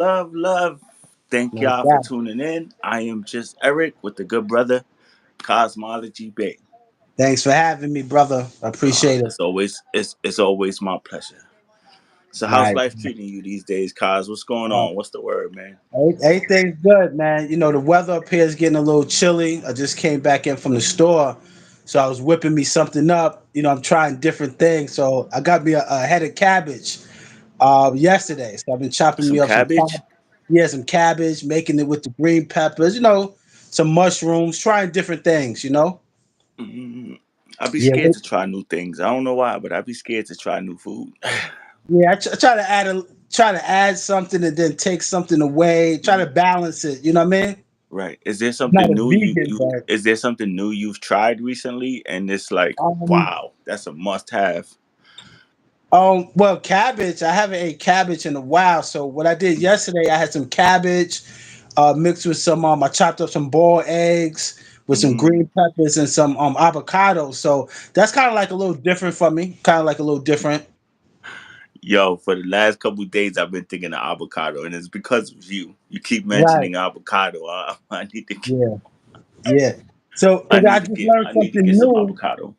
Love, love. Thank No y'all for doubt. tuning in. I am just Eric with the good brother Cosmology Bay. Thanks for having me, brother. I appreciate it. It's always my pleasure. So how's Right. life treating you these days, Cos? What's going Uh, on? What's the word, man? Everything's good, man. The weather up here is getting a little chilly. I just came back in from the store, so I was whipping me something up. I'm trying different things. So I got me a head of cabbage yesterday. So I've been chopping me Some up some cabbage? yeah, some cabbage, making it with the green peppers. Some mushrooms, trying different things. Mm, I'd be Yeah, scared to try new things. I don't know why, but I'd be scared to try new food. yeah. I try to add something and then take something away. Try to balance it. You know what I mean? Right. Is there I'm not something a new vegan, but is there something new you've tried recently and it's like, um, wow, that's a must have? well, cabbage. I haven't ate cabbage in a while. So what I did yesterday, I had some cabbage mixed with some. I chopped up some boiled eggs with some Mm. green peppers and some avocado. So that's kind of like a little different for me. Kind of like a little different. Yo, for the last couple of days, I've been thinking of avocado, and it's because of you. You keep Right. mentioning avocado. I need to get, Yeah. Yeah. So I because I need to just get, learned I need to something get some new. avocado.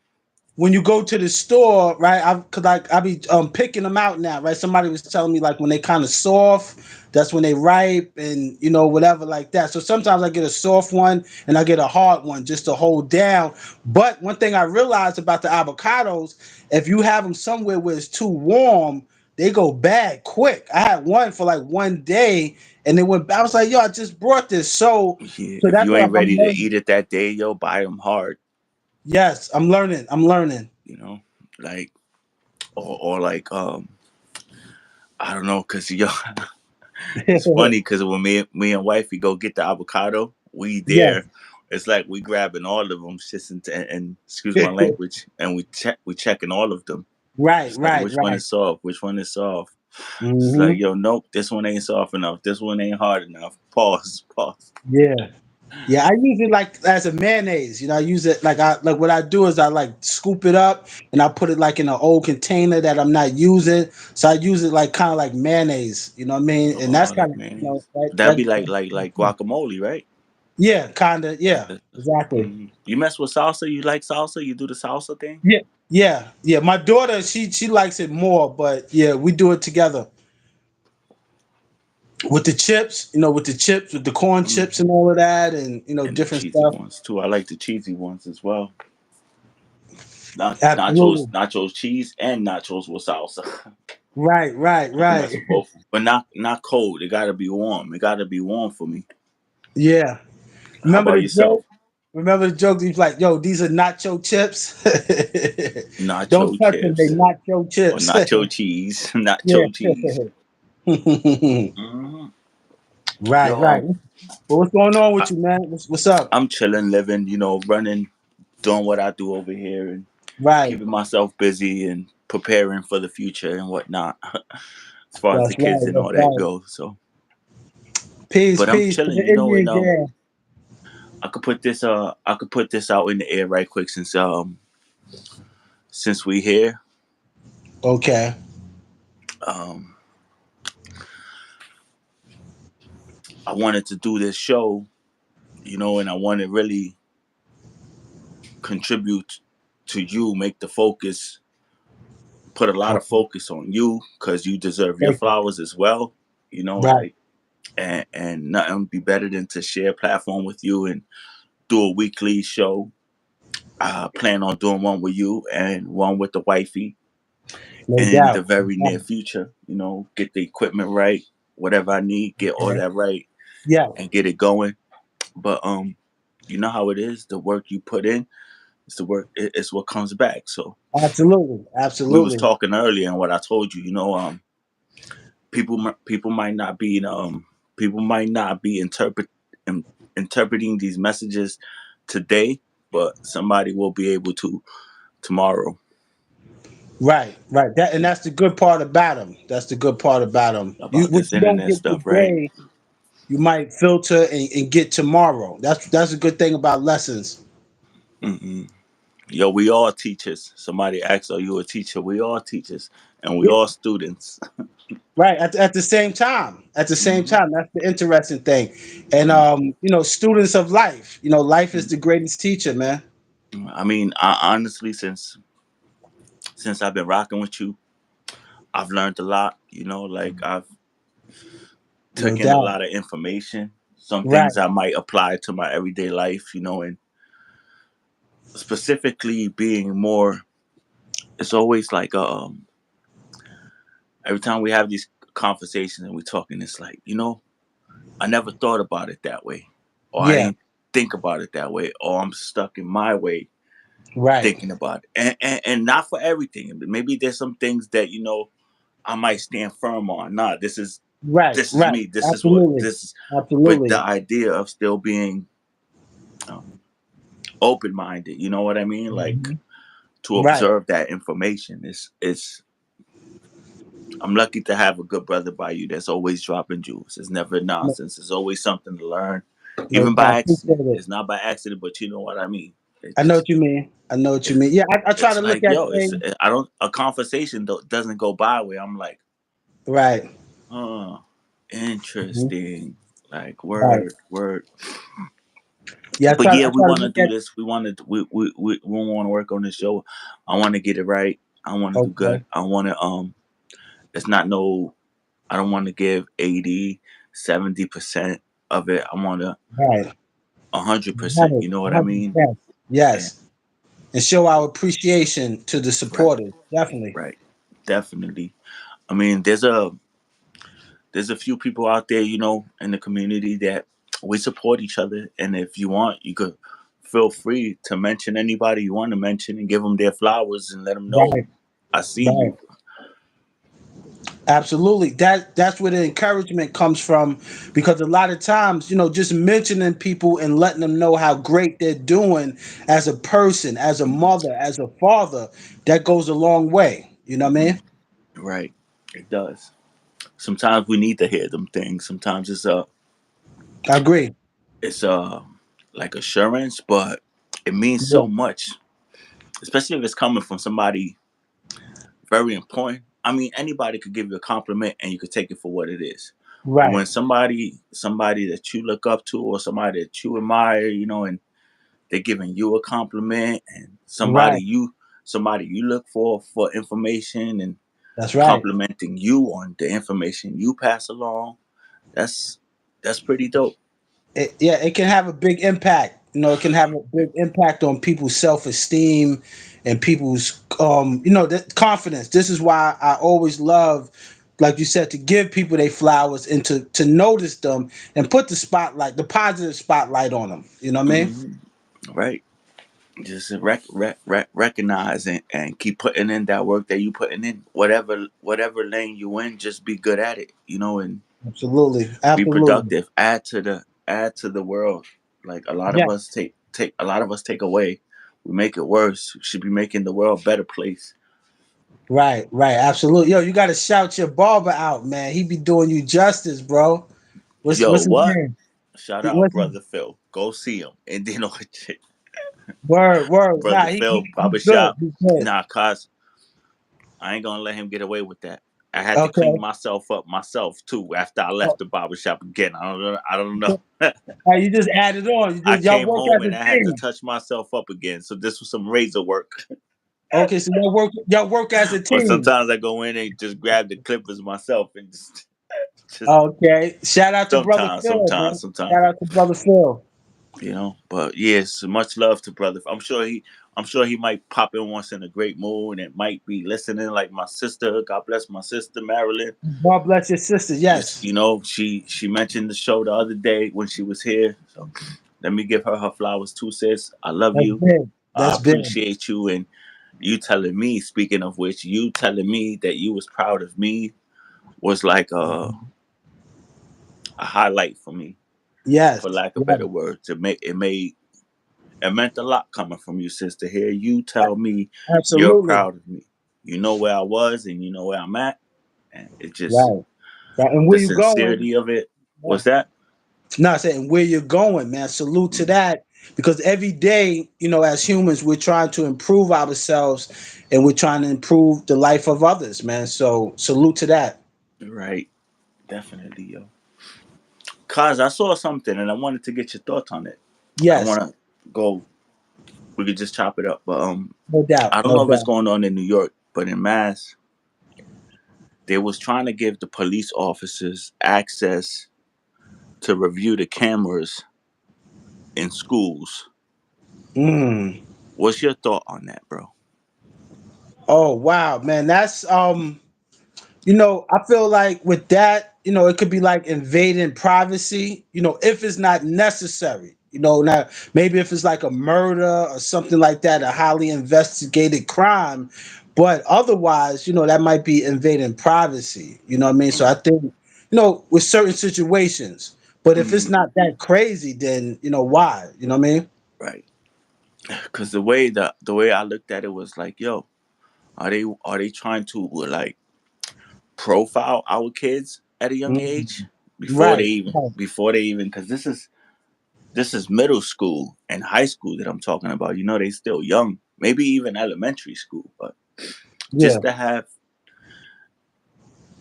When you go to the store, right? I be picking them out now, right? Somebody was telling me like when they kind of soft, that's when they ripe, and whatever like that. So sometimes I get a soft one and I get a hard one just to hold down. But one thing I realized about the avocados, if you have them somewhere where it's too warm, they go bad quick. I had one for like 1 day, and it went. I was like, yo, I just brought this, Yeah, so if that's you what ain't I'm ready to learning. eat it that day, yo, buy them hard. Yes, I'm learning. I'm learning. You know, like or like I don't know, cause yo, it's funny because when me and wifey go get the avocado, we there. Yes. It's like we grabbing all of them, shits and excuse my language, and we checking all of them. Right, It's like right, which one right. is soft, which one is soft. It's like, Hmm. yo, nope, this one ain't soft enough. This one ain't hard enough. Pause, pause. Yeah, yeah. I use it like as a mayonnaise. I use it like what I do is I like scoop it up and I put it like in an old container that I'm not using. So I use it like kind of like mayonnaise. You know what I mean? And that's Oh, kind like of mayonnaise. That'd be that. like guacamole, right? Yeah, kind of. Yeah, exactly. You mess with salsa. You like salsa? You do the salsa thing? Yeah, yeah, yeah. My daughter, she likes it more, but yeah, we do it together with the chips. With the chips, with the corn chips Mm. and all of that, and And the different cheesy stuff. ones too. I like the cheesy ones as well. Nachos, Absolutely. nachos cheese, and nachos with salsa. Right, right, I can right. mess with both, but not cold. It gotta be warm. It gotta be warm for me. Yeah. How Remember about the joke? yourself? Remember the joke? He's like, "Yo, these are nacho chips. Don't Nacho touch them. They chips nacho or chips." nacho cheese? Yeah. Nacho cheese. Mm. Right, Yo, right. Well, what's going on I, with you, man? What's up? I'm chilling, living. Running, doing what I do over here, and Right. keeping myself busy and preparing for the future and whatnot. As far as the That's kids right. and That's all that right. goes. So, Peace, but I'm peace to chilling, the and Indian gang. I could put this out in the air right quick since we here. Okay. Um, I wanted to do this show, and I want to really contribute to you, make the focus, put a lot of Okay. focus on you because you deserve your Thank you. flowers as well. Right. Like and nothing would be better than to share a platform with you and do a weekly show. I plan on doing one with you and one with the wifey No in the doubt. No very near doubt. future. Get the equipment right, whatever I need, get all Okay. that right, Yes. and get it going. But you know how it is. The work you put in, it's the work. It's what comes back. So Absolutely. we was Absolutely. talking earlier, and what I told you, people might not be in, interpreting these messages today, but somebody will be able to tomorrow. Right, right. That's the good part about them. That's the good part about them. You About what this you don't internet get stuff, right? today, you might filter and get tomorrow. That's a good thing about lessons. Mm-mm. Yo, we all teachers. Somebody asks, "Are you a teacher?" We all teachers, and we Yeah, all students. right. At the same time, Hmm. that's the interesting thing. And students of life. Life is the greatest teacher, man. I mean, honestly, since I've been rocking with you, I've learned a lot. Like I've No taken a doubt. lot of information. Some Right. things I might apply to my everyday life. And specifically being more. It's always like every time we have these conversations and we're talking, it's like I never thought about it that way, or I Yeah. didn't think about it that way, or I'm stuck in my way Right. thinking about it, and not for everything. Maybe there's some things that I might stand firm on. Nah, Right. this is Right. me. This is what Absolutely. this is. But the Absolutely. idea of still being um, open minded, you know what I mean? Like Mhm. to Right. observe that information is. I'm lucky to have a good brother by you that's always dropping jewels. It's never No, nonsense. It's always something to learn, no, even I by appreciate accident. it. It's not by accident, but you know what I mean. I know what you mean. I know what you It's mean. Yeah, I try to it's look like at yo, it's things. I don't a conversation doesn't go by where I'm like, Right. oh, Mhm. interesting, like Right. word. Yeah, But yeah, I we try to want to look do at. this. We want to work on this show. I want to get it right. I want to do good. Okay. I want to It's not no. I don't want to give 80, 70% of it. I want to Right. 100%. Right. You know what I mean? 100%. And Yes. And show our appreciation to the right, supporters. Definitely. right, definitely. I mean, there's a few people out there, in the community that we support each other. And if you want, you could feel free to mention anybody you want to mention and give them their flowers and let them know Right. I see Right. you. Absolutely. That's where the encouragement comes from, because a lot of times, just mentioning people and letting them know how great they're doing as a person, as a mother, as a father, that goes a long way. You know what I Hmm. mean? Right, it does. Sometimes we need to hear them things. Sometimes I agree. it's like assurance, but it means Yeah. so much, especially if it's coming from somebody very important. I mean, anybody could give you a compliment and you could take it for what it is. But Right. when somebody that you look up to or somebody that you admire, and they're giving you a compliment, and Right. somebody you look for information and That's right. complimenting you on the information you pass along, that's that's pretty dope. Yeah, it can have a big impact. It can have a big impact on people's self-esteem and people's confidence. This is why I always love, like you said, to give people their flowers and to notice them and put the positive spotlight on them. You know what I mean? Hmm. Right. Just recognize and keep putting in that work that you putting in, whatever lane you in, just be good at it, and Absolutely. be Absolutely. productive, add to the world. Like a lot of Yeah. us take away, we make it worse. We should be making the world a better place. Right. Right. Absolutely. Yo, you got to shout your barber out, man. He be doing you justice, bro. Yo, What's his what? name? Shout out What's his brother Phil, go see him. And then word? Word. brother Nah, Phil he's good. barbershop. He's good. Nah, cuz I ain't gonna let him get away with that. I had to clean Okay. myself up myself too after I left Oh, the barbershop again. I don't know. you just added on. I Y'all came work home as a and I had to team. touch myself up again. So this was some razor work. Okay, so y'all work as a Or team. sometimes I go in and just grab the clippers myself and just Okay. Shout out to brother sometimes, Phil, man. sometimes, sometimes. Shout out to brother Phil. But yes, much love to brother. I'm sure he might pop in once in a great mood and might be listening like my sister. God bless my sister Marilyn. God bless your sister. Just Yes. she mentioned the show the other day when she was here. So let me give her flowers too, sis. I love That's you. big. I That's big. appreciate you, and you telling me. Speaking of which, you telling me that you was proud of me was like a highlight for me, Yes. for lack of Yes. better words. It meant a lot coming from you, sis, to hear you tell me you're Absolutely. proud of me. You know where I was and you know where I'm at. And it just, Right. Right. And where the you going? sincerity of it Yeah. was that. No, I said, and where you're going, man. Salute to Mm, that. because every day, as humans, we're trying to improve ourselves and we're trying to improve the life of others, man. So salute to that. Right. Definitely, yo. Cause I saw something and I wanted to get your thoughts on it. I don't Yes, want to go. We could just chop it up, but no doubt, I don't no know if it's doubt. going on in New York, but in Mass, they was trying to give the police officers access to review the cameras in schools. Mm. What's your thought on that, bro? Oh wow, man, that's I feel like with that, it could be like invading privacy, if it's not necessary. Now maybe if it's like a murder or something like that, a highly investigated crime, but otherwise, that might be invading privacy. You know what I mean? So I think, with certain situations, but if it's Mm, not that crazy, then why? You know what I mean? right. Because the way I looked at it was like, yo, are they trying to like profile our kids at a young Mm. age before they Right. even Right. before they even because this is middle school and high school that I'm talking about. They still young, maybe even elementary school, but Yeah. just to have,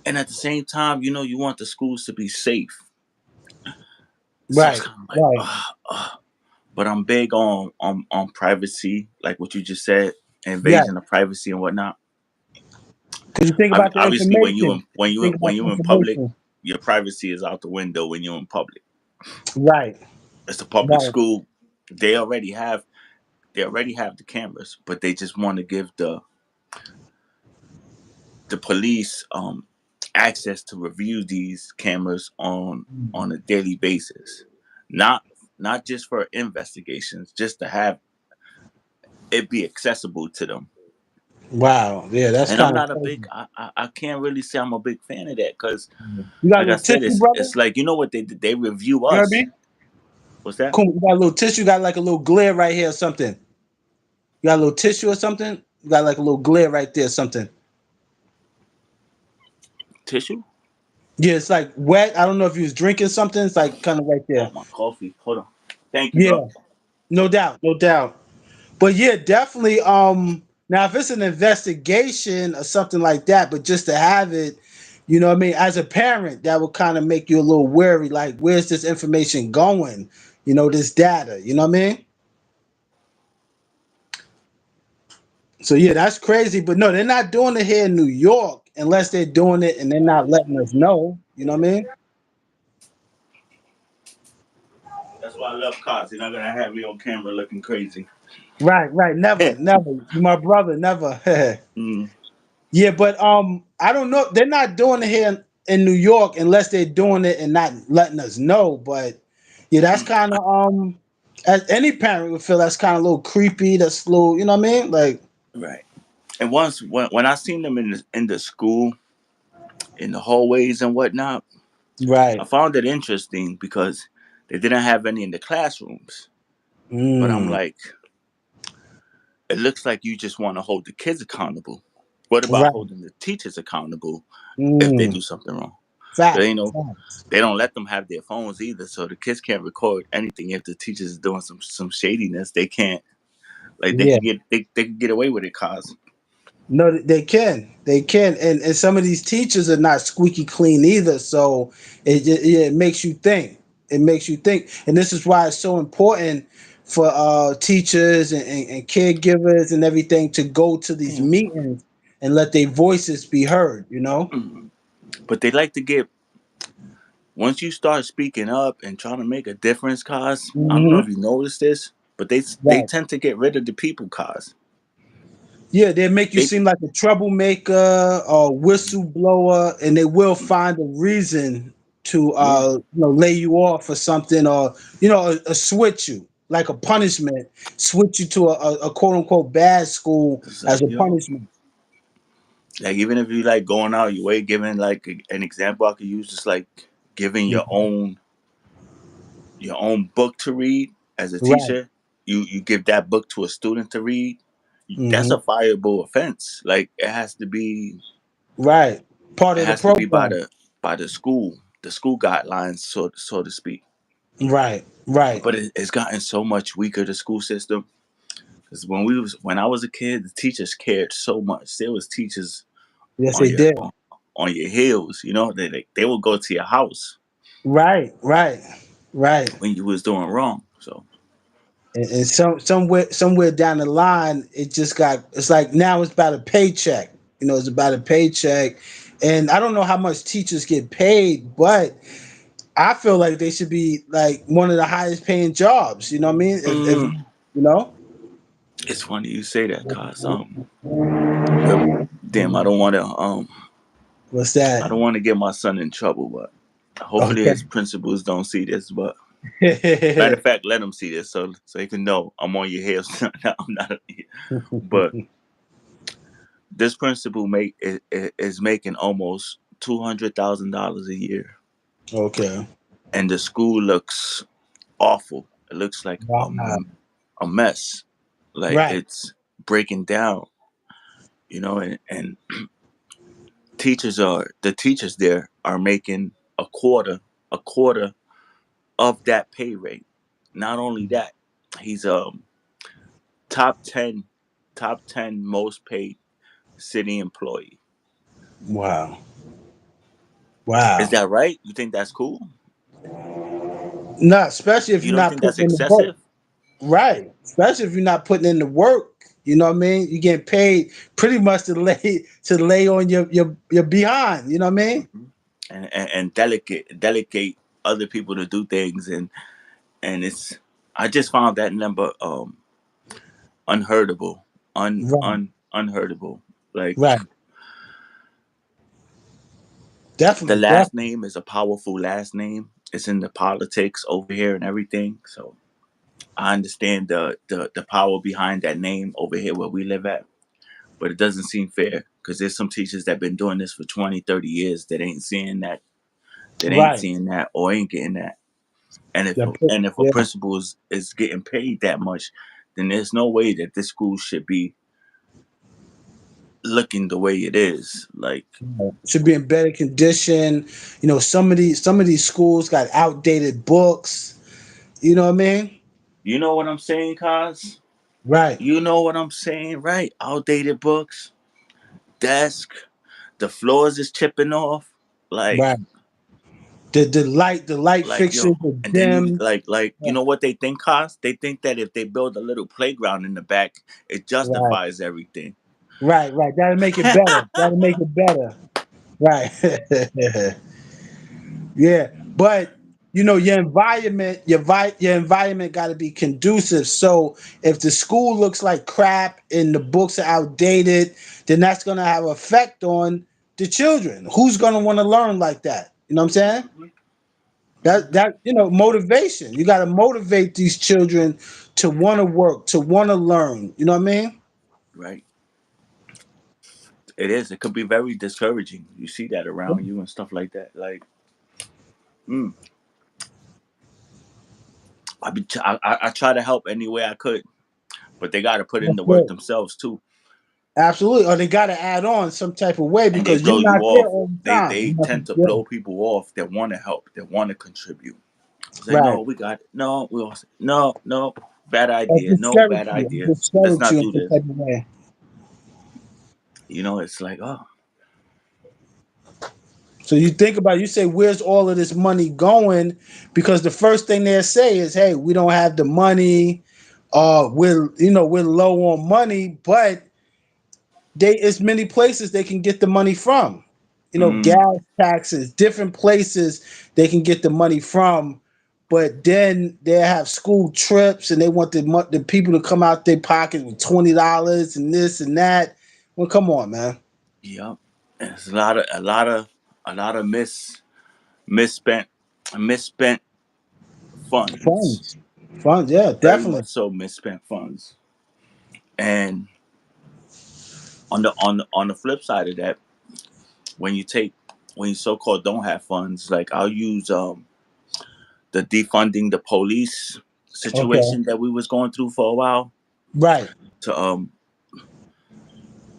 and at the same time, you want the schools to be safe. So it's Right. kind of like, Right. but I'm big on privacy, like what you just said, Yeah. invasion of privacy and whatnot. Because you think about the Obviously, when you information. in, when you Think in- when about the you in public, information. your privacy is out the window when you're in public. Right. It's a public Right. school. They already have they already have the cameras, but they just want to give the police access to review these cameras on a daily basis, not not just for investigations, just to have it be accessible to them. Wow. Yeah, that's And I'm kind of not a big, crazy. I can't really say I'm a big fan of that because, You got a like I little said, tissue, it's brother? like what they did. They review You heard us. me? What's that? Cool. You got a little tissue. You got like a little glare right here or something. You got a little tissue or something? You got like a little glare right there or something. Tissue? Yeah, it's like wet. I don't know if you was drinking something. It's like kind of right Oh, there. my coffee. Hold on. Thank you, bro. Yeah, no doubt. No doubt. But yeah, definitely. Now if it's an investigation or something like that, but just to have it, what I mean, as a parent, that would kind of make you a little wary. Like, where's this information going? This data. You know what I mean? So yeah, that's crazy. But no, they're not doing it here in New York unless they're doing it and they're not letting us know. You know what I mean? That's why I love cops. You're not gonna have me on camera looking crazy. Right, right. Never, never. You my brother, never. Mm, Yeah, but I don't know. They're not doing it here in New York unless they're doing it and not letting us know. But yeah, that's mm, kind of as any parent would feel that's kind of a little creepy. That's a little, you know what I mean? Like, right. And once when I seen them in the school, in the hallways and whatnot, I right. found it interesting because they didn't have any in the classrooms. But I'm Mm, like, it looks like you just want to hold the kids accountable. What about right. holding the teachers accountable if they Mm, do something wrong? fact. They know Fact. they don't let them have their phones either, so the kids can't record anything. If the teachers is doing some shadiness, they can't. Like they Yeah. could they could get away with it, cause No, they can. They can. And some of these teachers are not squeaky clean either. So it makes you think. It makes you think. And this is why it's so important for teachers and caregivers and everything to go to these yeah. meetings and let their voices be heard. Mhm. But they like to get once you start speaking up and trying to make a difference, cause I don't know if Hmm. you noticed this, but they Right. tend to get rid of the people, cause Yeah, they make you they seem like a troublemaker or whistleblower, and they will find a reason to yeah. lay you off or something, or switch you like a punishment, switch you to a quote unquote bad school It's as like a yo, punishment. like even if you like going out your way, giving like an example I could use, just like giving your own book to read as a Right. teacher. You give that book to a student to read. That's Hmm. a fireable offense. Like Right. Part it of the has to be by program. the school guidelines, so to speak. Right. Right. But it's gotten so much weaker, the school system. Because when I was a kid, the teachers cared so much. There was teachers Yes, on they your did. on your heels. You know, they would go to your house Right. Right. Right. when you was doing wrong. So And somewhere down the line, it just got. It's like now it's about a paycheck. It's about a paycheck, and I don't know how much teachers get paid, but I feel like they should be like one of the highest paying jobs. You know what I mean? If mm, you know, it's funny you say that, cause the damn, what's that? I don't want to get my son in trouble, but hopefully Okay. his principals don't see this. But matter of fact, let him see this so he can know I'm on your heels. No, I'm not. But this principal is making almost $200,000 a year, Okay. and the school looks awful. It looks like Wow. a mess, like Right. it's breaking down. And the teachers there are making a quarter of that pay rate. Not only that, he's top 10 top 10 most paid city employee. Wow. Is Wow. that right? You think that's cool? No, especially if You you're don't not think that's putting in the work. excessive? Right. Especially if you're not putting in the work. You know what I mean? You get paid pretty much to lay on your behind. You know what I mean? Hmm. And delegate other people to do things, and it's I just found that number unheardable, Right. unheardable. Like Right. the Definitely. last Definitely. name is a powerful last name. It's in the politics over here and everything. So I understand the power behind that name over here where we live at, but it doesn't seem fair because there's some teachers that been doing this for 20, 30 years that ain't Right. seeing that or ain't getting that. And if The and if a Yeah. principal is getting paid that much, then there's no way that this school should be looking the way it is. Like, Should be in better condition. Some of these schools got outdated books. You know what I mean? you know what I'm saying, Cos? Right. You know what I'm saying, right? Outdated books, desk, the floors is chipping off. Like, Right. The light yo, fixtures are and then you dim. you know what they think, Cos? They think that if they build a little playground in the back, it Right. justifies everything. Right. Right. That'll make it better. That'll make it better. Right. Yeah, but your environment got to be conducive. So if the school looks like crap and the books are outdated, then that's going to have an effect on the children. Who's going to want to learn like that? You know what I'm saying? Hmm. That Hmm. that motivation. You got to motivate these children to want to work, to want to learn. You know what I mean? Right. It is. It could be very discouraging. You see that around you and stuff like that. Like, mm, I try to help any way I could, but they got to put in That's the work it. themselves too. Absolutely. Or they got to add on some type of way And they because you're blow you not there off. all the time. They tend to Yeah. blow people off that want to help, that want to contribute. It's like, Right. no, we got it. No, we all say, no, no, bad Or idea. No, discourage bad you, idea. Let's discourage not you in do some this. type of way. It's like, oh, So you say, where's all of this money going? Because the first thing they'll say is, hey, we don't have the money. We're low on money, but it's many places they can get the money from. mm, Gas taxes, different places they can get the money from. But then they have school trips, and they want the people to come out their pocket with $20 and this and that. Well, come on, man. yep. It's a lot of misspent misspent funds. Funds, funds, yeah, Very definitely. much so misspent funds. And on the flip side of that, when you take when you so called don't have funds, like I'll use the defunding the police Okay, situation that we was going through for a while right. to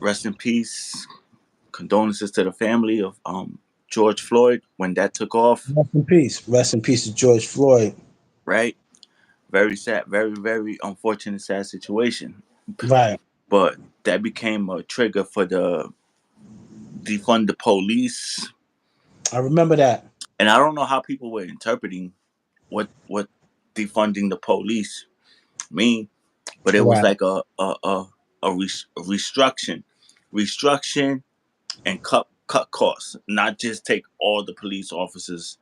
rest in peace, condolences to the family of George Floyd when that took off. Rest in peace. Rest in peace to George Floyd. right? Very sad, very very unfortunate, sad situation. Right. But that became a trigger for the defund the police, I remember that. and I don't know how people were interpreting what defunding the police mean, but it was Right. like a restruction, and cut costs, not just take all the police officers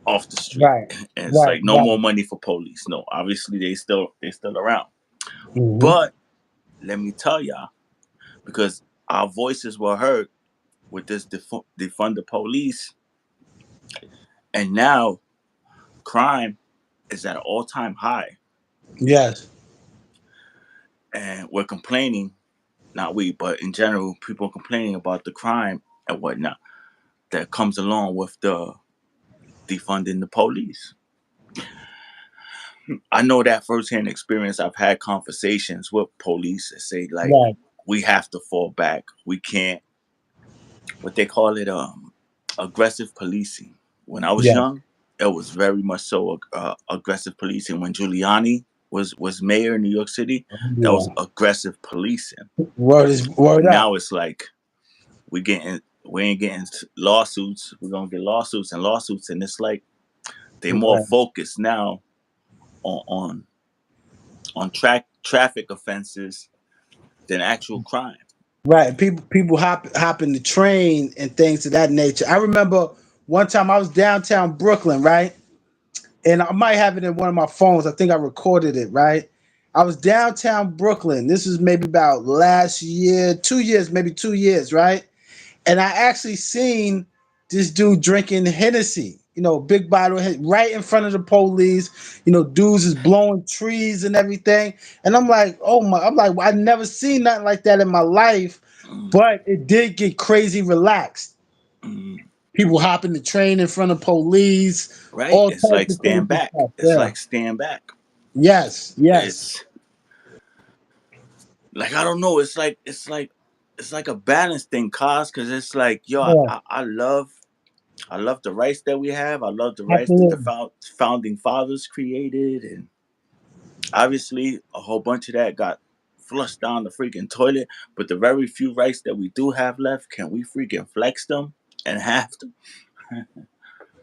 off the street. Right. And it's Right. like no more Right. money for police. No, obviously they still around. Hmm. But let me tell y'all, because our voices were heard with this defund the police, and now crime is at an all time high, Yes. and we're complaining. Not we, but in general, people are complaining about the crime and whatnot that comes along with the defunding the police. I know that firsthand experience. I've had conversations with police that say like Right. we have to fall back. We can't. What they call it, aggressive policing. When I was Yes. young, it was very much so aggressive policing. When Giuliani was mayor in New York City, that was Yeah. aggressive policing. Word up. Now it's like we ain't getting lawsuits. We're gonna get lawsuits and lawsuits, and it's like they more Right. focused now on traffic offenses than actual crime. Right. People hopping the train and things of that nature. I remember one time I was downtown Brooklyn, right? And I might have it in one of my phones. I think I recorded it, right? I was downtown Brooklyn. This is maybe about last year, 2 years, maybe 2 years, right? And I actually seen this dude drinking Hennessy, big bottle right in front of the police. Dudes is blowing trees and everything. And I'm like, oh my, I'm like, I never seen nothing like that in my life, Mm, but it did get crazy relaxed. mm. People hopping the train in front of police, Right? all It's types like of stand crazy back. stuff. It's Yeah. like stand back. Yes. Yes. It's like I don't know. It's like a balance thing, cause it's like yo, Yeah. I love the rights that we have. I love the rights that the Absolutely. founding fathers created, and obviously a whole bunch of that got flushed down the freaking toilet. But the very few rights that we do have left, can we freaking flex them and have them?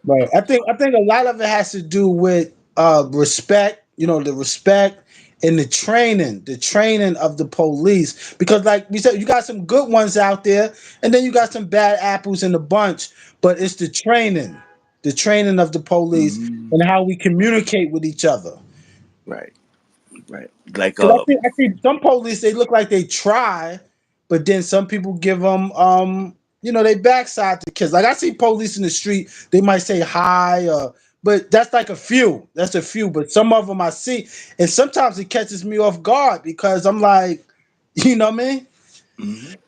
Right. I think a lot of it has to do with respect, the respect and the training of the police. Because like we said, you got some good ones out there, and then you got some bad apples in the bunch. But it's the training of the police Mm, and how we communicate with each other. right, right. Like Because I think some police they look like they try, but then some people give them they backside to kids. Like I see police in the street, they might say hi, but that's like a few. That's a few, but some of them I see, and sometimes it catches me off guard because I'm like, you know what I mean? mhm.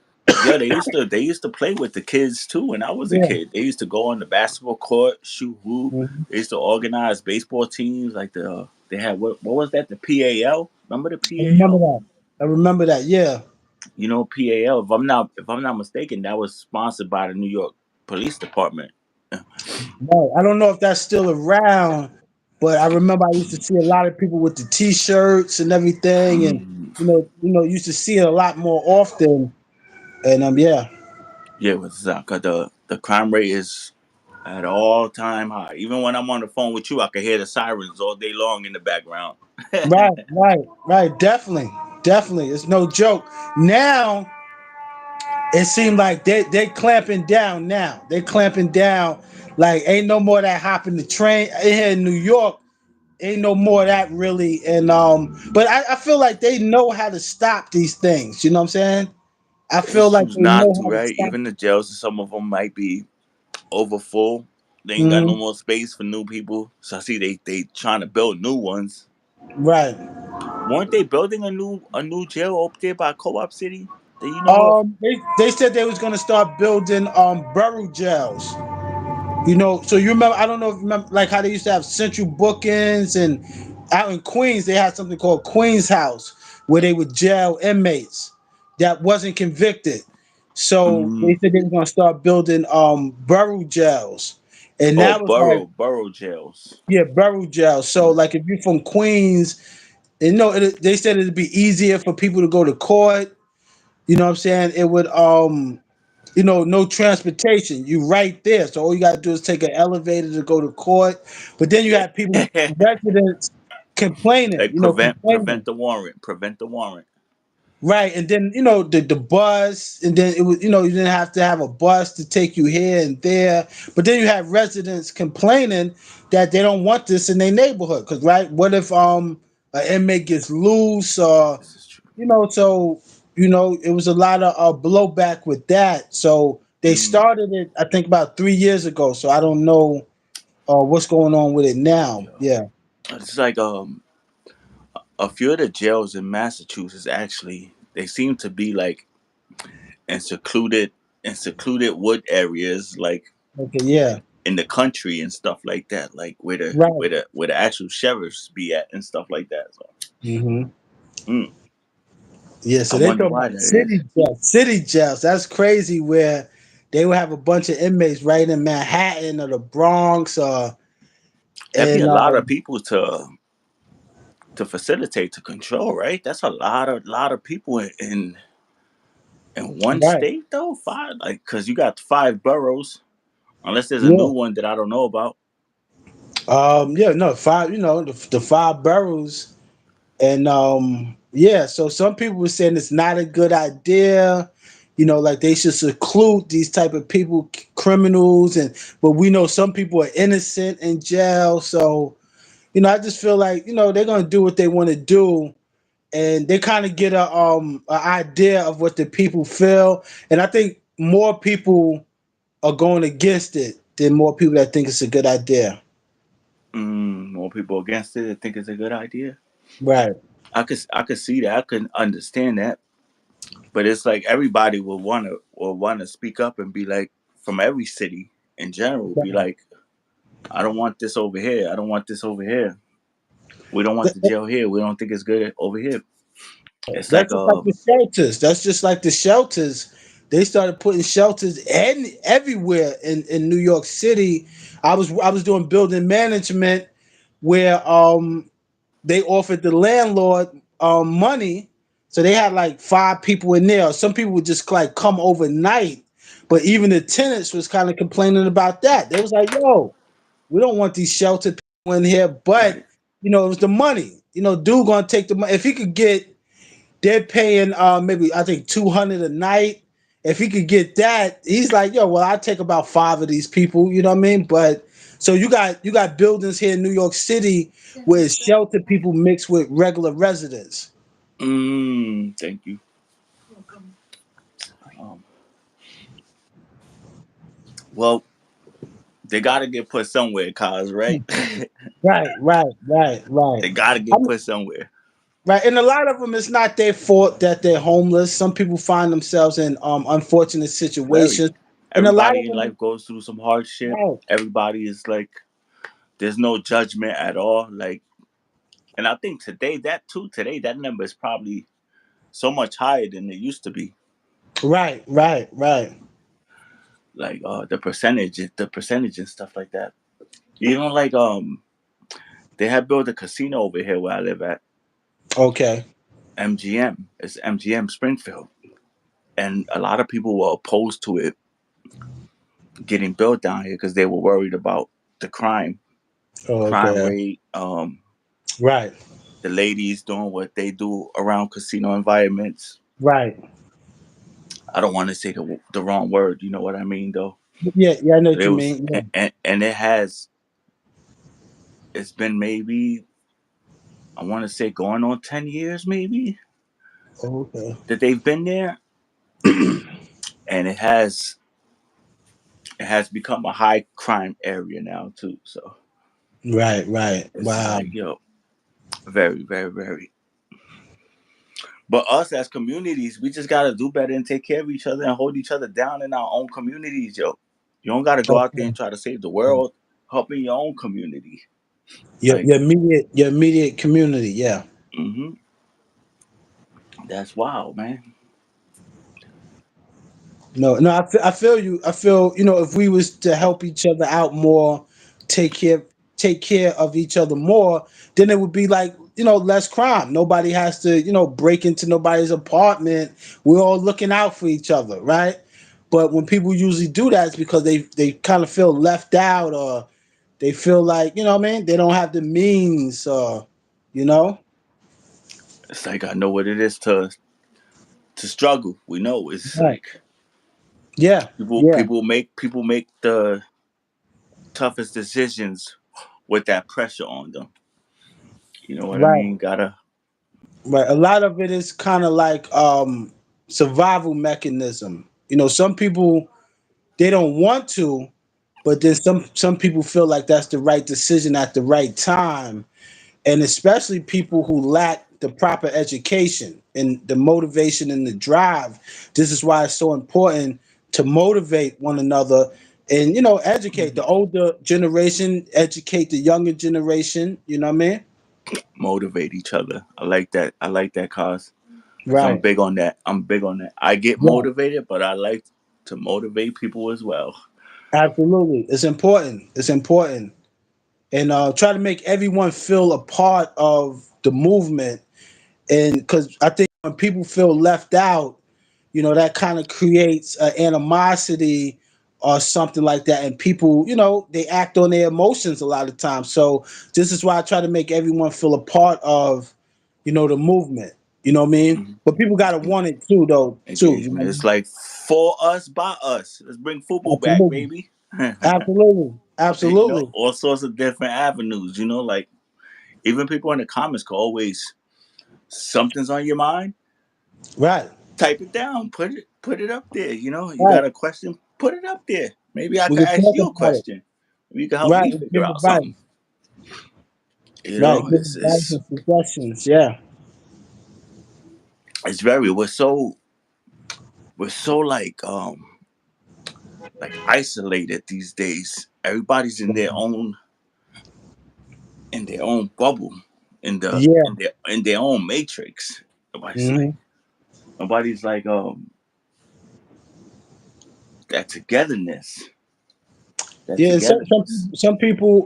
Yeah, they used to play with the kids too when I was a Yeah. kid. They used to go on the basketball court, shoot hoop. Mhm. They used to organize baseball teams like they had what was that, the PAL? Remember the I remember PAL? that. I remember that. Yeah. PAL. If I'm not mistaken, that was sponsored by the New York Police Department. Right. I don't know if that's still around, but I remember I used to see a lot of people with the T-shirts and everything, and Mm, used to see it a lot more often. And yeah, yeah, it was cause the crime rate is at all time high. Even when I'm on the phone with you, I can hear the sirens all day long in the background. right, right, right, definitely, definitely. It's no joke. Now it seemed like they clamping down. Now they clamping down. Like ain't no more that hopping the train here in New York. Ain't no more of that really. And but I feel like they know how to stop these things. You know what I'm saying? I They feel like choose they not know to, how to right? stop. Even the jails, some of them might be over full. They ain't got no Hmm. more space for new people. So I see they trying to build new ones. Right. Weren't they building a new jail up there by Co-op City that you know of? They said they was gonna start building borough jails. So you remember? I don't know if you remember, like how they used to have central bookings, and out in Queens they had something called Queens House, where they would jail inmates that wasn't convicted. So Mm, they said they were gonna start building borough jails, and Oh, that was like, borough jails. yeah, borough jail. So Mm. like if you're from Queens, and they said it'd be easier for people to go to court. You know what I'm saying? It would no transportation. You right there. So all you gotta do is take an elevator to go to court. But then you have people, residents complaining, Like prevent complaining. the warrant. Prevent the warrant. Right. And then, the bus, and then it was, you didn't have to have a bus to take you here and there. But then you have residents complaining that they don't want this in their neighborhood. Cause right, what if an inmate gets loose, or This is true. so it was a lot of blowback with that. So they Mm. started it, I think, about 3 years ago. So I don't know what's going on with it now. Yeah. Yeah. It's like a few of the jails in Massachusetts actually they seem to be like in secluded wood areas, like Okay. Yeah. in the country and stuff like that, like Right. where the actual sheriffs be at and stuff like that. So Hmm. mm, Yeah. I So they wonder talk why about that is. city jails. City jails. That's crazy. Where they would have a bunch of inmates right in Manhattan or the Bronx, That'd be and a lot of people to facilitate to control, right? That's a lot of people in one right. state though. Five, like, because you got five boroughs, unless there's a new Yeah. one that I don't know about. Yeah. No. Five. The five boroughs. And yeah, so some people were saying it's not a good idea, like they should seclude these type of people, criminals, but we know some people are innocent in jail. So, I just feel like, they're gonna do what they want to do, and they kind of get a idea of what the people feel. And I think more people are going against it than more people that think it's a good idea. More people against it. I think it's a good idea. Right. I could see that. I can understand that. But it's like everybody will want to speak up and be like, from every city in general, be like, I don't want this over here. I don't want this over here. We don't want the jail here. We don't think it's good over here. It's like That's just like the shelters. That's just like the shelters. They started putting shelters everywhere in New York City. I was doing building management where they offered the landlord money. So they had like five people in there. Some people would just like come overnight. But even the tenants was kind of complaining about that. They was like, yo, we don't want these sheltered people in here, but right. it was the money. Dude gonna take the money. If he could get, they're paying maybe I think 200 a night. If he could get that, he's like, yo, well, I take about five of these people. You know what I mean? But so you got buildings here in New York City where it's sheltered people mixed with regular residents. Thank you. Um, well, they got to get put somewhere, cause right. Right, right, right, right. They got to I get mean, put somewhere. right, and a lot of them, it's not their fault that they're homeless. Some people find themselves in unfortunate Very. situations, and a lot Everybody of in them, life goes through some hardship. right, Everybody is like, there's no judgment at all. Like, and I think today that number is probably so much higher than it used to be. right, right, right. Like the percentage and stuff like that. Like they have built a casino over here where I live at. Okay, MGM. It's MGM Springfield, and a lot of people were opposed to it getting built down here because they were worried about the crime okay, rate. right. The ladies doing what they do around casino environments. Right. I don't want to say the wrong word. You know what I mean, though. Yeah, yeah, I know But what it you was, mean. and it's been maybe, I want to say, going on 10 years, maybe, Yeah. Okay. that they've been there, and it has become a high crime area now too. So Right, right. it's Wow. like, very, very, very. But us as communities, we just gotta do better and take care of each other and hold each other down in our own communities, yo. You don't gotta go out there Okay. and try to save the world. Help in your own community. Your Like, your immediate community. Yeah. that's wild, man. No, I feel you. I feel, if we was to help each other out more, take care take care of each other more, then it would be like, less crime. Nobody has to, break into nobody's apartment. We're all looking out for each other, right? But when people usually do that, it's because they kind of feel left out, or they feel like, what I mean, they don't have the means, you know. It's like I know what it is to struggle. We know it's Right. like Yeah. people Yeah. people make the toughest decisions with that pressure on them. You know what I Right. mean? Gotta Right. A lot of it is kind of like survival mechanism. Some people, they don't want to, but then some people feel like that's the right decision at the right time, and especially people who lack the proper education and the motivation and the drive. This is why it's so important to motivate one another and, educate the older generation, educate the younger generation. You know what I mean? motivate each other. I like that. I like that cause because I'm Right. big on that. I'm big on that. I get Right. motivated, but I like to motivate people as well. Absolutely. It's important. It's important. And try to make everyone feel a part of the movement. And because I think when people feel left out, that kind of creates animosity or something like that. And people, they act on their emotions a lot of times. So this is why I try to make everyone feel a part of, the movement. You know what I mean? Mhm. But people got to want it too, though, too. You know Engagement. what I It's mean? like for us, by us. Let's bring football back, Absolutely. baby. Absolutely. Absolutely. All sorts of different avenues. Like even people in the comments can always something's on your mind. Right. Type it down. Put it up there. You Right. got a question. Put it up there. Maybe I We could can ask talk you a about it. question. Maybe you can help Right. me We figure give out advice. something. Right. Give It's advice it's and suggestions. Yeah. it's very we're so like isolated these days. Everybody's in their own bubble, Yeah. in their own matrix. Nobody's like Hmm. nobody's like that togetherness. That Yeah. togetherness.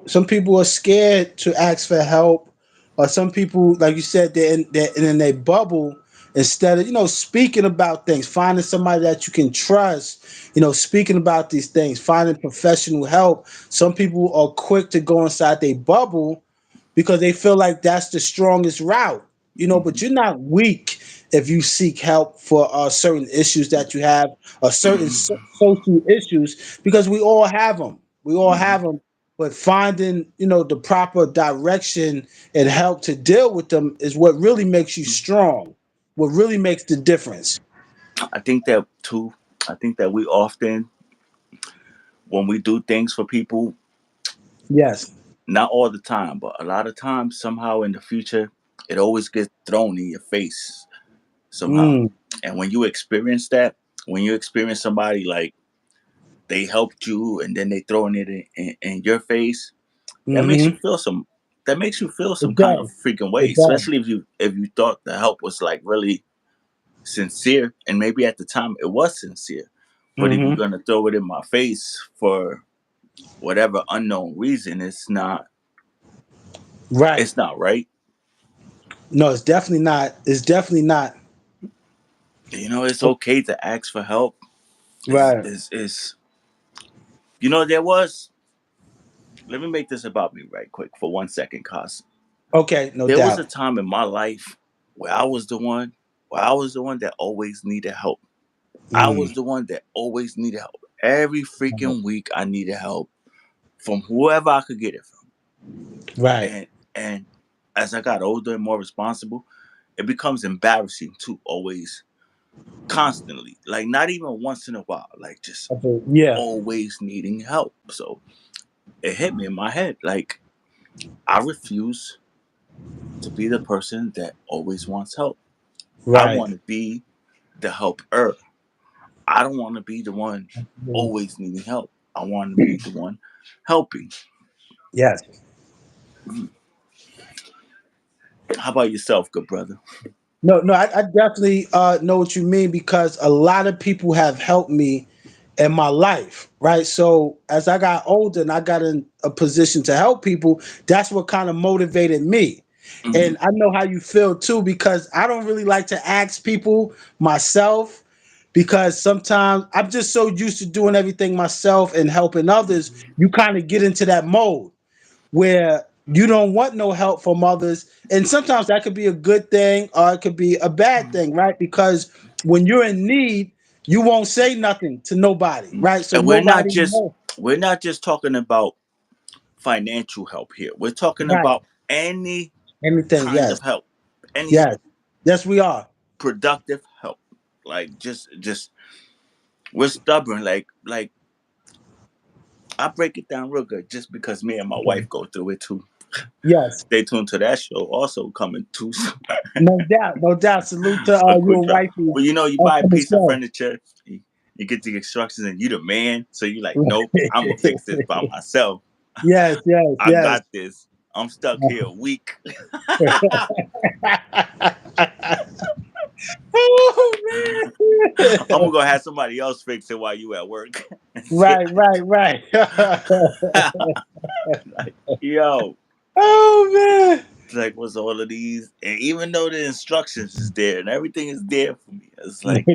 Some people are scared to ask for help, or some people, like you said, they're in their bubble. Instead of, speaking about things, finding somebody that you can trust, speaking about these things, finding professional help. Some people are quick to go inside their bubble because they feel like that's the strongest route. But Hmm. you're not weak if you seek help for certain issues that you have, or certain social issues, because we all have them. We all Hmm. have them. But finding, the proper direction and help to deal with them is what really makes you strong. What really makes the difference. I think that too. I think that we often, when we do things for people, Yes. not all the time, but a lot of times, somehow in the future, it always gets thrown in your face somehow. Mm. And when you experience that, when you experience somebody like they helped you and then they throwing it in your face, that makes you Mm-hmm. feel some. That makes you feel some It kind of does. freaking way, It does. especially if you thought the help was like really sincere, and maybe at the time it was sincere. But if you're Mm-hmm. gonna throw it in my face for whatever unknown reason, it's not. Right. It's not right. No, it's definitely not. It's definitely not. It's okay to ask for help. Right. Is there was. Let me make this about me right quick for 1 second, cause Okay, no there was doubt. a time in my life where I was the one that always needed help. I was Mm. the one that always needed help. Every freaking week I needed help from whoever I could get it from. Right. And as I got older and more responsible, it becomes embarrassing to always constantly, like not even once in a while, like just Okay. Yeah. always needing help. So it hit me in my head, like I refuse to be the person that always wants help. I Right. want to be the helper. I don't want to be the one Mm. always needing help. I want to be the one helping. Yes. How about yourself, good brother? No, no, I definitely know what you mean, because a lot of people have helped me in my life, right? So as I got older and I got in a position to help people, that's what kind of motivated me. Hmm. And I know how you feel too, because I don't really like to ask people myself, because sometimes I'm just so used to doing everything myself and helping others. You kind of get into that mode where you don't want no help from others. And sometimes that could be a good thing or it could be a bad thing, right? Because when you're in need, you won't say nothing to nobody, right? So And we're not nobody just knows. we're not just talking about financial help here. We're talking Right. about any Anything. kind Yes. of help, any Yes. Yes, we are. productive help. Like just we're stubborn. Like I break it down real good, just because me and my Okay. wife go through it too. Yes. Stay tuned to that show. Also coming too soon. No doubt. No doubt. Salute to A you quick and drop. wifey Well, you on buy a the piece of show. furniture, you get the instructions, and you the man. So you like, nope, I'm gonna fix this by myself. Yes, yes, I yes. got this. I'm stuck here a week. Oh I'm man. gonna go have somebody else fix it while you at work. Right, right, right. Like, yo, Oh man. like what's all of these? And even though the instructions is there and everything is there for me, it's like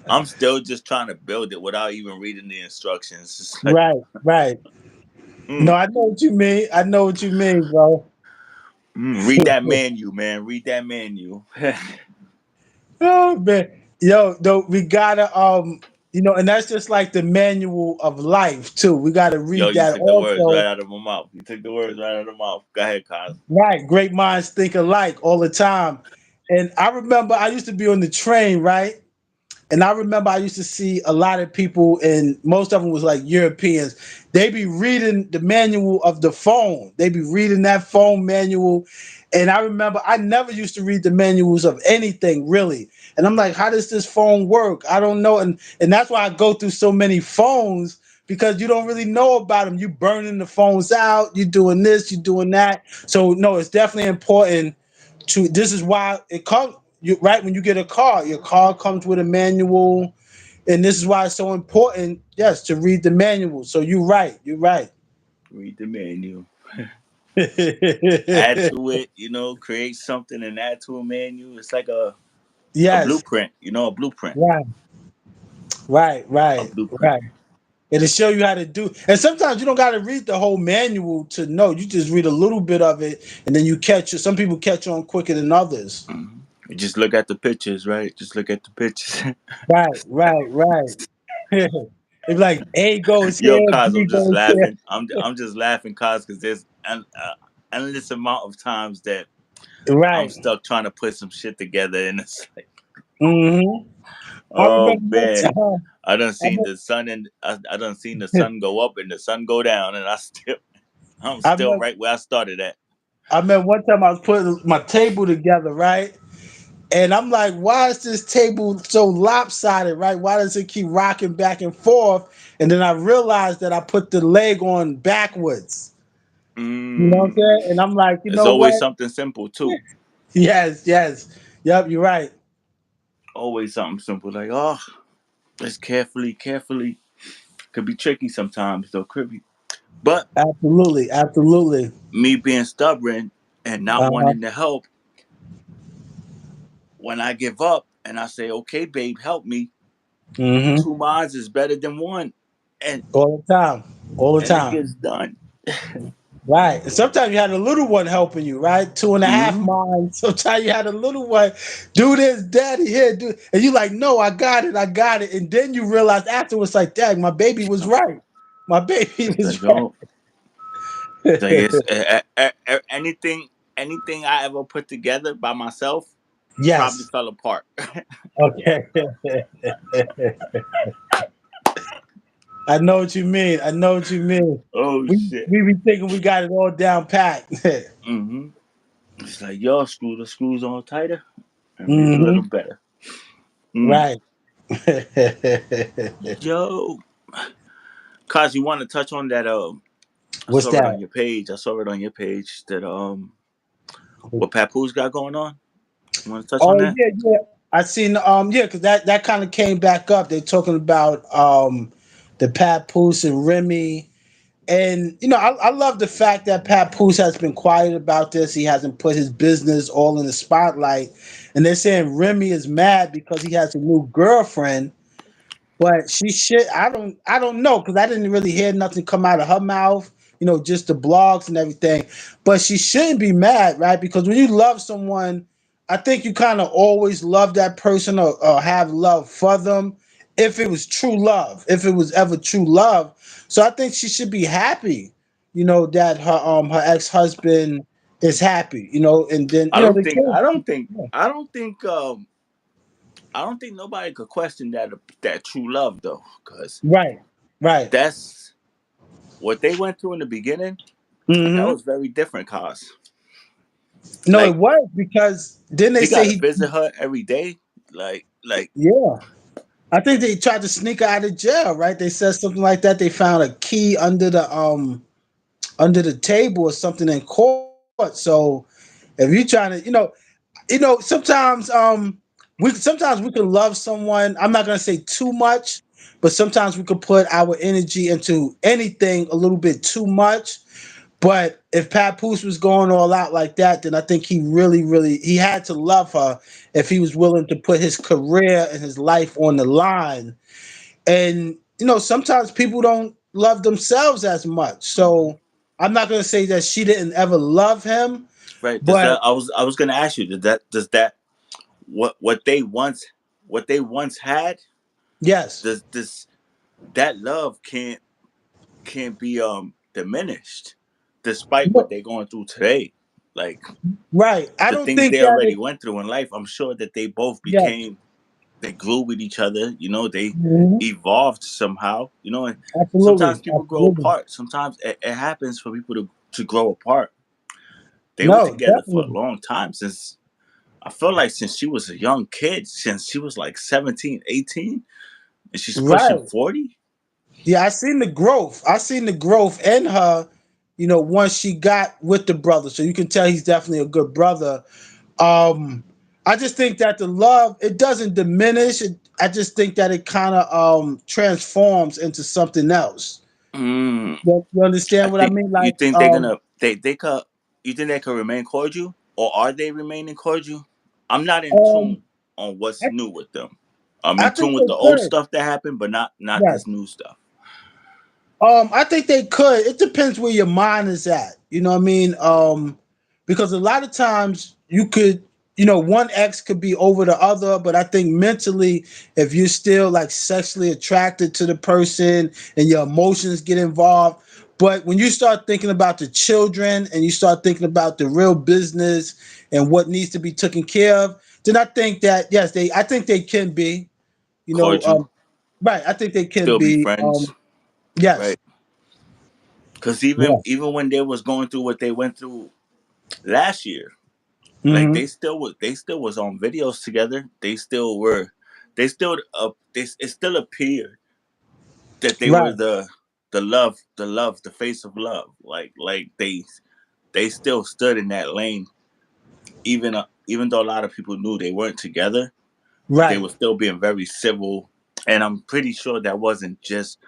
I'm still just trying to build it without even reading the instructions. It's like, Right, right. No, mm, I know what you mean. I know what you mean, bro. read that menu, man. Read that menu. Oh man. Yo, though we gotta and that's just like the manual of life too. We gotta Yo, read you that took the words right also. out of my mouth. You took the words right out of my mouth. Go ahead, Kyle. Right. Great minds think alike all the time. And I remember I used to be on the train, right? And I remember I used to see a lot of people, and most of them was like Europeans. They be reading the manual of the phone. They be reading that phone manual. And I remember I never used to read the manuals of anything really. And I'm like, how does this phone work? I don't know. And that's why I go through so many phones, because you don't really know about them. You burning the phones out, you doing this, you doing that. So no, it's definitely important to, this is why it comes, you right, when you get a car, your car comes with a manual, and this is why it's so important, yes, to read the manual. So you're right. Read the menu. Add to it, create something and add to a menu. It's like a Yes, blueprint, a blueprint. right, right, A right, blueprint. right. It'll show you how to do. And sometimes you don't got to read the whole manual to know. You just read a little bit of it, and then you catch it. Some people catch on quicker than others. Mhm. You just look at the pictures, right? Just look at the pictures. Right, right, right. It's like A goes Yo, here, cause B I'm just goes here. laughing. I'm just laughing, cause there's an endless amount of times that I'm Right. stuck trying to put some shit together, and it's like, Hmm. I oh remember one man, time. I done I, seen the sun, and I done seen the sun go up and the sun go down, and I'm I still remember, right where I started at. I remember one time I was putting my table together, right? And I'm like, why is this table so lopsided, right? Why does it keep rocking back and forth? And then I realized that I put the leg on backwards. You know what I'm Mm. saying? And I'm like, you It's know always what? something simple too. Yes, yes. Yep, you're right. Always something simple, like, oh, let's carefully. Could be tricky sometimes though, could be. But Absolutely, absolutely. me being stubborn and not Uh-huh. wanting to help, when I give up and I say, okay, babe, help me, Hmm. two minds is better than one. And All the time. All the it time. gets done. Right. And sometimes you had a little one helping you, right? Two and a half Hmm. miles. Sometimes you had a little one, do this, daddy, here, do, and you like, no, I got it. And then you realize afterwards, like, dang, my baby was right. My baby It's was like, oh, it's like right. it's anything I ever put together by myself probably Yes. fell apart. Okay. I know what you mean. I know what you mean. Oh We shit. we be thinking we got it all down pat. Hmm. It's like, yo, screw the screws on tighter and read a little Hmm. better. Mm. Right. Yo, cause you want to touch on that? I What's saw it that? on your page. I saw it on your page that what Papoose got going on. You want to touch on Oh that? yeah, yeah. I seen yeah, because that kind of came back up. They're talking about the Papoose and Remy. And I love the fact that Papoose has been quiet about this. He hasn't put his business all in the spotlight. And they're saying Remy is mad because he has a new girlfriend. But she should. I don't know because I didn't really hear nothing come out of her mouth. Just the blogs and everything. But she shouldn't be mad, right? Because when you love someone, I think you kind of always love that person or have love for them. If it was true love, if it was ever true love, so I think she should be happy. That her ex husband is happy. And then I don't the think I kids. don't think Yeah. I don't think I don't think nobody could question that true love though, because Right. Right. that's what they went through in the beginning. That Mm-hmm. was very different, cause No, it like was because then they he say got to he. visit her every day. Like Yeah, I think they tried to sneak her out of jail. Right? They said something like that. They found a key under the table or something in court. So if you trying to, sometimes sometimes we can love someone. I'm not gonna say too much, but sometimes we could put our energy into anything a little bit too much. But if Papoose was going all out like that, then I think he really, really he had to love her if he was willing to put his career and his life on the line. And sometimes people don't love themselves as much. mhm. So I'm not gonna say that she didn't ever love him, Right? Does but that I was gonna ask you, does that what they once had, yes. does this that love can't be diminished despite what they're going through today. Like Right. I the don't things think they that already it went through in life, I'm sure that they both yes. became they grew with each other, they Mhm. evolved somehow, and sometimes Absolutely. people grow Absolutely. apart. Sometimes it happens for people to grow apart. They were No, together for a definitely. long time, since I feel like since she was a young kid, since she was like 17, 18, and she's pushing Right. 40. Yeah, I seen the growth. I seen the growth in her, once she got with the brother. So you can tell he's definitely a good brother. Um, I just think that the love it doesn't diminish. I just think that it kind of transforms into something else. Mm, You I understand what I think mean? you Like think they're gonna they could you think they could remain cordial, or are they remaining cordial? I'm not in um, tune on I, what's new with them. I'm I in think tune with they the old could. stuff that happened, but not Yes. this new stuff. I think they could. It depends where your mind is at. You know what I mean? Because a lot of times you could, one ex could be over the other, but I think mentally, if you're still like sexually attracted to the person and your emotions get involved, but when you start thinking about the children and you start thinking about the real business and what needs to be taken care of, then I think that yes, I think they can be, you know, Cordial, right. I think they can still be be, friends, yes. right? Because even Yeah. even when they was going through what they went through last year, like Hmm. they still was on videos together. It still appeared that they were Right, the love, the face of love. Like they still stood in that lane, even though a lot of people knew they weren't together. They right, were still being very civil, and I'm pretty sure that wasn't just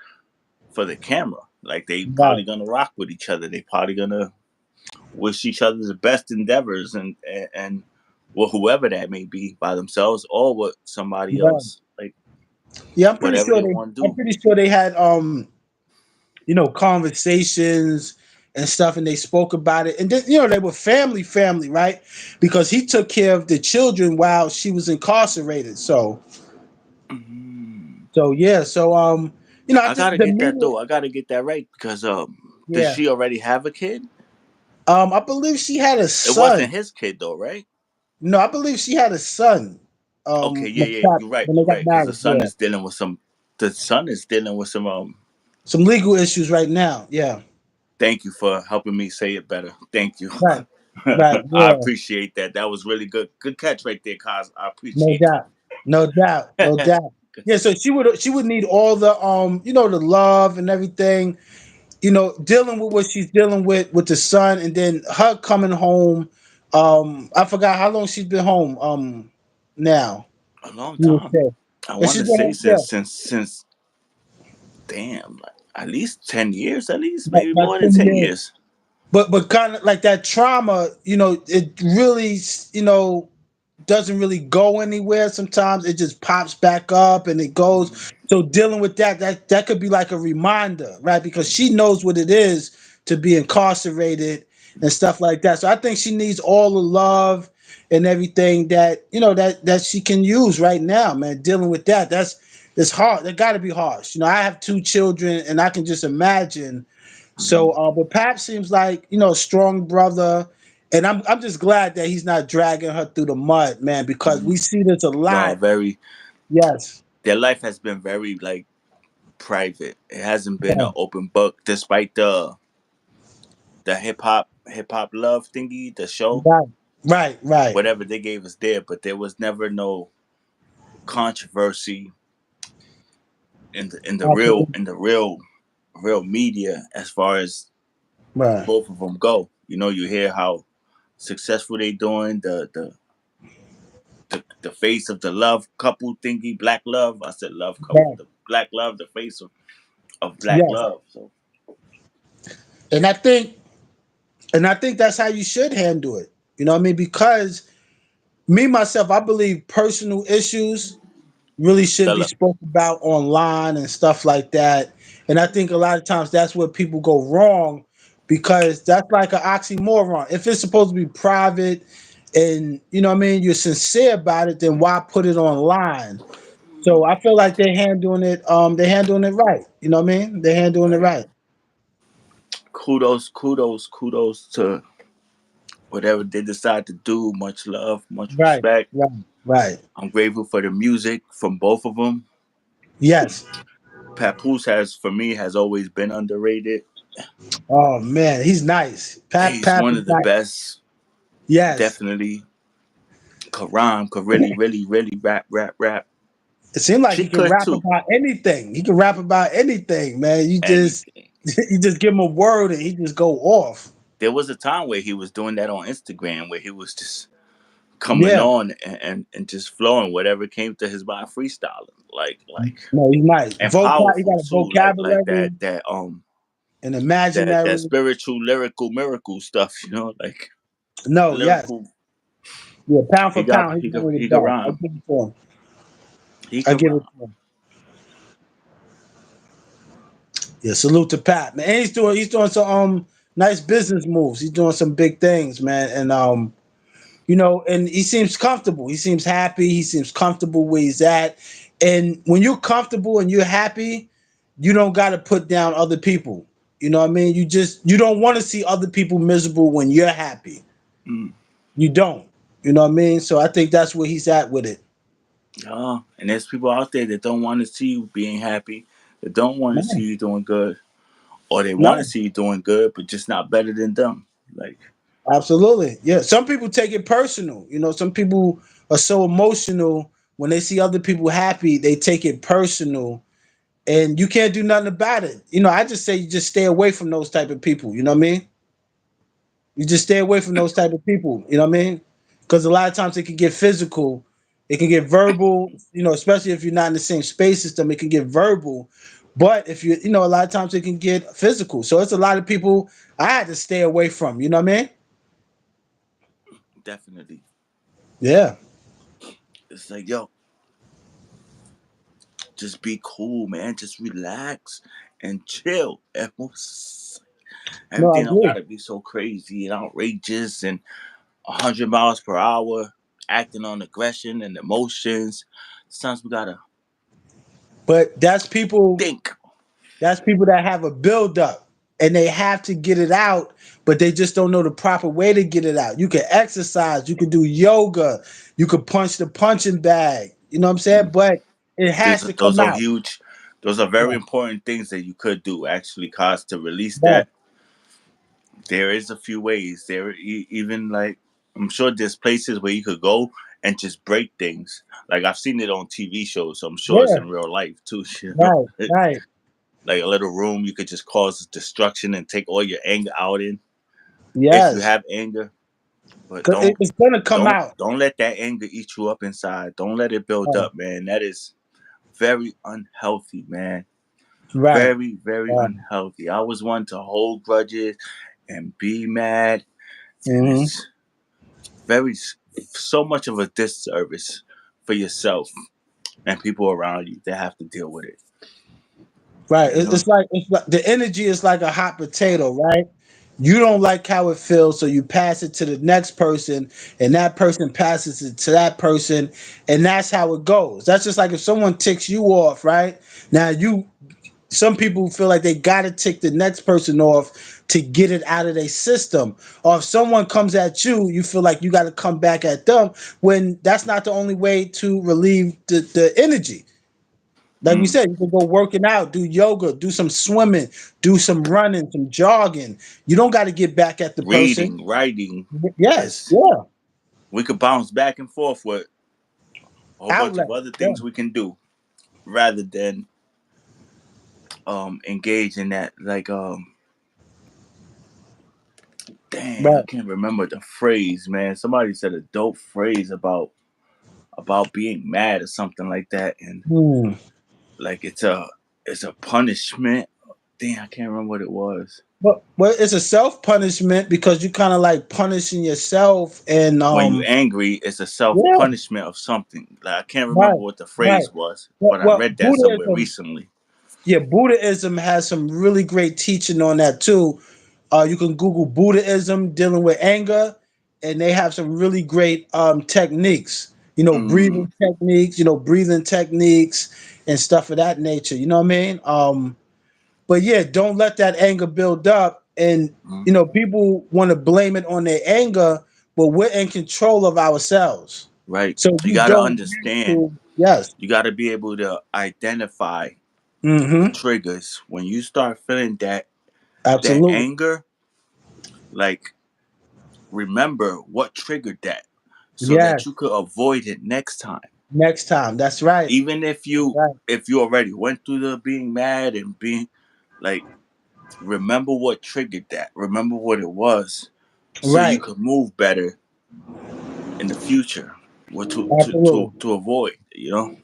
for the camera. Like they right, probably gonna rock with each other. They probably gonna wish each other the best endeavors, and well, whoever that may be, by themselves or with somebody right. else, like Yeah, whatever they want to I'm do. pretty sure they had conversations and stuff and they spoke about it. And then, they were family, right? Because he took care of the children while she was incarcerated. Mm. So yeah, so I I just gotta the get that media though. I gotta get that right, because does yeah. she already have a kid? I believe she had a It wasn't son. his kid though, right? No, I believe she had a son. Okay, yeah, When yeah, you're right, they you're got right. Because married, yeah. the son is dealing with some. Some legal issues right now. Yeah. Thank you for helping me say it better. Thank you. Right. Right. I Yeah. appreciate that. That was really good. Good catch right there, Cos. I No appreciate doubt. No doubt. No that. doubt. Yeah, so she would need all the the love and everything, dealing with what she's dealing with the son and then her coming home. I forgot how long she's been home now. a long You would time. say. I And want she's to been say here, yeah, since damn, like at least 10 years, at least maybe about more than 10 ten years. years. But kind of like that trauma, it really, doesn't really go anywhere. Sometimes it just pops back up and it goes. So dealing with that could be like a reminder, right? Because she knows what it is to be incarcerated and stuff like that. So I think she needs all the love and everything that that she can use right now, man. Dealing with that's hard. That got to be harsh. I have 2 children, and I can just imagine. So, Mhm. but Pap seems like a strong brother, and I'm just glad that he's not dragging her through the mud, man, because we Mhm. see this a No, lot. very. Yes, Their life has been very like private. It hasn't been yeah, an open book, despite the hip hop love thingy, the show, right, right, right. whatever they gave us there. But there was never no controversy in the real Absolutely. real media as far as Right, both of them go. You hear how successful they doing. The face of the love couple thingy, black love. I said love couple. right. The black love, the face of black Yes, love. So and I think that's how you should handle it. You know what I mean? Because me myself, I believe personal issues really shouldn't the be love. spoken about online and stuff like that. And I think a lot of times that's where people go wrong, because that's like an oxymoron. If it's supposed to be private and what I mean, you're sincere about it, then why put it online? So I feel like they're handling it right. You know what I mean? They're handling it Right. right. Kudos to whatever they decide to do. Much love, much Right. respect. Right. Right. I'm grateful for the music from both of them. Yes. Papoose for me has always been underrated. Oh man, he's nice. He's Pap one is of the nice. best. Yes. Definitely could rhyme, could really rap. It seemed like She he can could rap too. about anything. He can rap about anything, man. You just Anything. you just give him a word and he just go off. There was a time where he was doing that on Instagram, where he was just coming Yeah. on and just flowing whatever came to his mind, freestyling, like No, he's nice. and He powerful got a too, like vocabulary that and that imaginary. spiritual lyrical miracle stuff, like No, yes. lyrical. Yeah, pound He for got pound, he's he could one of the he could best. I rhyme. give it to him. He I could give it rhyme. to him. Yeah, salute to Pat, man. And he's doing some nice business moves. He's doing some big things, man. And and he seems comfortable. He seems happy. He seems comfortable where he's at. And when you're comfortable and you're happy, you don't got to put down other people. You know what I mean? You don't want to see other people miserable when you're happy. Mm. You don't. You know what I mean? So I think that's where he's at with it. Yeah, and there's people out there that don't want to see you being happy, that don't want to see No, you doing good, or they want to no, see you doing good, but just not better than them. Like, absolutely. Yeah. Some people take it personal. Some people are so emotional when they see other people happy, they take it personal, and you can't do nothing about it. I just say you just stay away from those type of people. You know what I mean? You just stay away from those type of people. You know what I mean? Because a lot of times it can get physical, it can get verbal. Especially if you're not in the same space system, it can get verbal. But if a lot of times it can get physical. So it's a lot of people I had to stay away from. You know what I mean? definitely, Yeah. it's like, yo, just be cool, man. Just relax and chill. No, I Everything don't agree. gotta be so crazy and outrageous and 100 miles per hour, acting on aggression and emotions. Sometimes we gotta But that's people. think. That's people that have a buildup and they have to get it out, but they just don't know the proper way to get it out. You can exercise, you can do yoga, you can punch the punching bag. You know what I'm saying? Mm. But it has to Those come are out. huge. Those are very Yeah. important things that you could do actually, cause to release Yeah. that. There is a few ways. Even like I'm sure there's places where you could go and just break things. Like I've seen it on TV shows, so I'm sure it's Yeah. in real life too. Right. Right. Like a little room you could just cause destruction and take all your anger out in if you Yes. have anger. But 'Cause it's gonna come out. don't let that anger eat you up inside. Don't let it build Right, up, man. That is very unhealthy, man. right. Very, very Right. unhealthy. I was one to hold grudges and be mad, and Hmm. it's very so much of a disservice for yourself and people around you that have to deal with it. Right. You know, It's like the energy is like a hot potato, right? You don't like how it feels, so you pass it to the next person, and that person passes it to that person, and that's how it goes. That's just like if someone ticks you off, right? Now you some people feel like they gotta tick the next person off to get it out of their system. Or if someone comes at you, you feel like you gotta come back at them when that's not the only way to relieve the energy. Like we mm. said, you can go working out, do yoga, do some swimming, do some running, some jogging. You don't got to get back at the person. Reading, writing Yes, is yeah, we could bounce back and forth with a whole bunch outlet. of other Yeah, things we can do rather than engage in that dang, I right. can't remember the phrase, man. Somebody said a dope phrase about being mad or something like that, and Hmm. like it's a punishment. Dang, I can't remember what it was. But it's a self punishment because you kind of like punishing yourself, and When you're angry, it's a self yeah, punishment of something. Like I can't remember right, what the right. phrase was, Well, but I well, read that somewhere Buddhism, recently. yeah, Buddhism has some really great teaching on that too. You can Google Buddhism dealing with anger, and they have some really great techniques. Mm, Breathing techniques and stuff of that nature. You know what I mean? But yeah, don't let that anger build up. And mm, people want to blame it on their anger, but we're in control of ourselves. right. So You you got to don't have understand. to. Yes. You got to be able to identify the Mm-hmm. triggers when you start feeling that Absolutely. anger. Like remember what triggered that, so that Yes. you could avoid it next time. Next time. That's right. Even That's right. if you already went through the being mad and being like, remember what triggered that. Remember what it was, so you Right. could move better in the future. What Absolutely. to avoid, you know?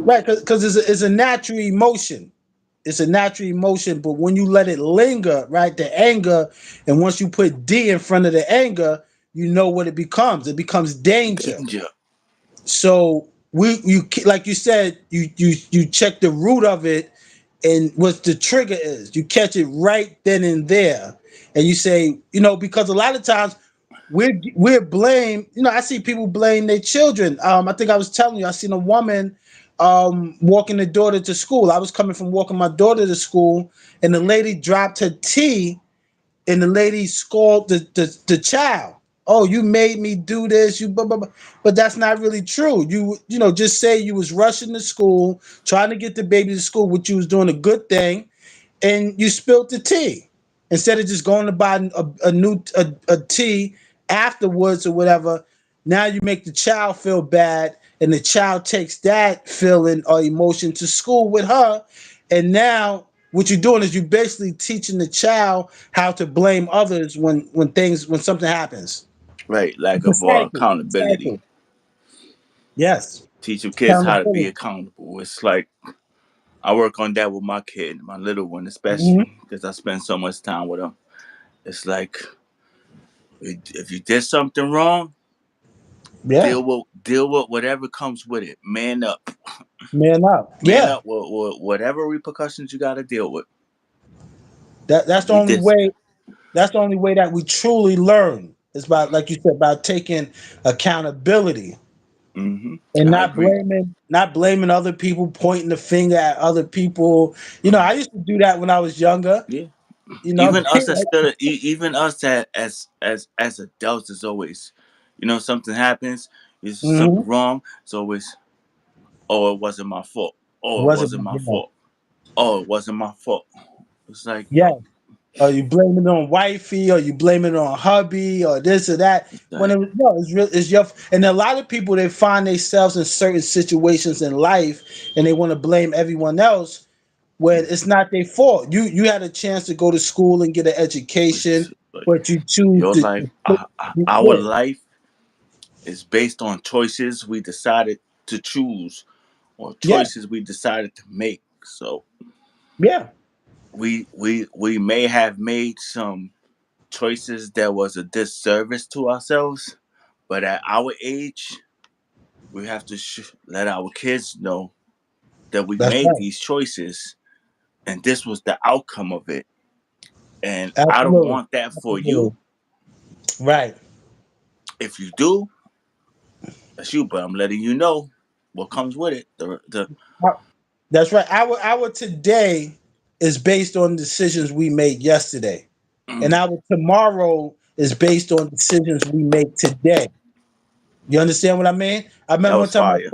Right. Because it's a natural emotion. It's a natural emotion, but when you let it linger, right, the anger, and once you put D in front of the anger, you know what it becomes. It becomes danger. Danger. So like you said, you check the root of it and what the trigger is. You catch it right then and there, and you say, because a lot of times we're blame. I see people blame their children. I think I was telling you, I seen a woman walking the daughter to school. I was coming from walking my daughter to school, and the lady dropped her tea, and the lady scolded the child. Oh, you made me do this. You blah, blah, blah. But that's not really true. Just say you was rushing to school, trying to get the baby to school, which you was doing a good thing, and you spilled the tea instead of just going to buy a tea afterwards or whatever. Now you make the child feel bad, and the child takes that feeling or emotion to school with her, and now what you're doing is you're basically teaching the child how to blame others when something happens. Right, lack It's a of cycle. It's a accountability. cycle. Yes. Teach your kids how to be Accountability. accountable. It's like I work on that with my kid, my little one, Hmm. especially because I spend so much time with him. It's like if you did something wrong, Yeah. deal with whatever comes with it. Man up. Man Yeah. up with whatever repercussions you got to deal with. That's the You only did. way. That's the only way that we truly learn. It's about, like you said, about taking accountability and I not agree. blaming other people, pointing the finger at other people. I used to do that when I was younger. Yeah. I Even us mean? as Like, still, even us as adults is always, something happens, is something mhm. wrong. It's always, oh, it wasn't my fault. Oh, it Was it? wasn't my Yeah. fault. Oh, it wasn't my fault. It's like, Yeah. yo, Or you blame it on wifey, or you blame it on hubby, or this or that. it's When like, it's real, it's your. And a lot of people, they find themselves in certain situations in life, and they want to blame everyone else. when it's not their fault. You had a chance to go to school and get an education, It's like but you choose your to. life, our Yeah, life is based on choices we decided to choose or yeah, choices we decided to make. So yeah. we may have made some choices that was a disservice to ourselves, but at our age, we have to let our kids know that we That's made right. these choices and this was the outcome of it. And I don't Absolutely, want that for absolutely. you. Right. If you do, that's you. But I'm letting you know what comes with it. The That's right. Our today is based on decisions we made yesterday, and mm, our tomorrow is based on decisions we make today. You understand what I mean? I that remember one was time fire.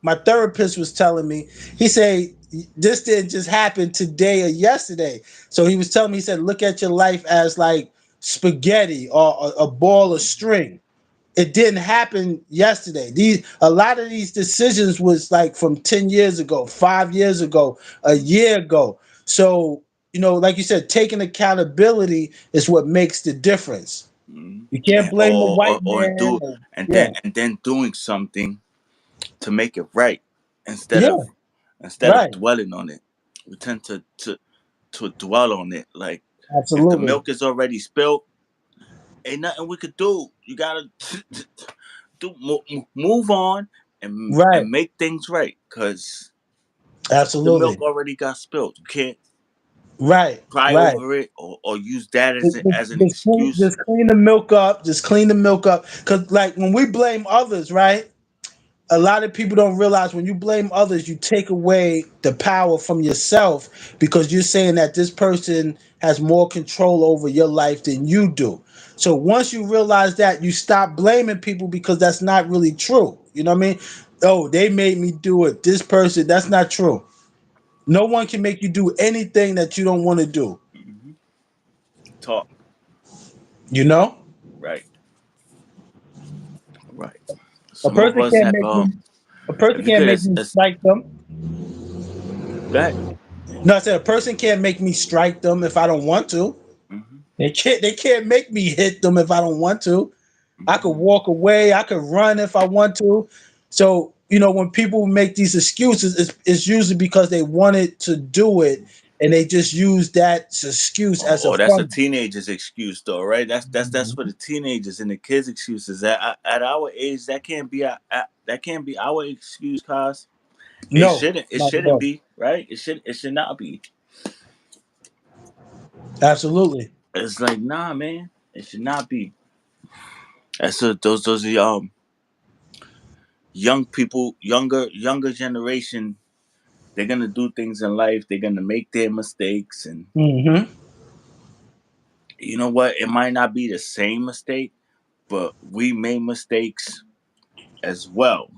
my therapist was telling me, he said, this didn't just happen today or yesterday. So he was telling me, he said, look at your life as like spaghetti or a ball of string. It didn't happen yesterday. These a lot of these decisions was like from 10 years ago, 5 years ago, a year ago. So, like you said, taking accountability is what makes the difference. Mm. You can't And, blame the white man. Yeah, and then doing something to make it right instead yeah, of right. dwelling on it. We tend to dwell on it. Like if the Absolutely. milk is already spilled, ain't nothing we could do. You gotta move on Right. and make things right because the milk Absolutely. already got spilled. You can't Right. cry Right. over it or use that as an Just clean, excuse. just clean the milk up. Just clean the milk up. Because, like, when we blame others, right? A lot of people don't realize when you blame others, you take away the power from yourself because you're saying that this person has more control over your life than you do. So once you realize that, you stop blaming people because that's not really true. You know what I mean? Oh, they made me do it. This person, that's not true. No one can make you do anything that you don't want to do. Hmm. Talk You know, right, right. a Some of person us can't have make me. A person if you can't could make me as strike them. that. No, I said a person can't make me strike them if I don't want to. Hmm. They can't. They can't make me hit them if I don't want to. I could Hmm. walk away. I could run if I want to. So when people make these excuses, it's usually because they wanted to do it, and they just use that excuse as a That's a fun. teenager's excuse, though, right? That's for the teenagers and the kids' excuses. At our age, that can't be our excuse, cause No, it not at shouldn't all. be, right? It should not be. Absolutely. It's like nah, man, it should not be. Those are young people, younger generation. They're gonna do things in life. They're gonna make their mistakes, and Hmm. you know what? It might not be the same mistake, but we made mistakes as well.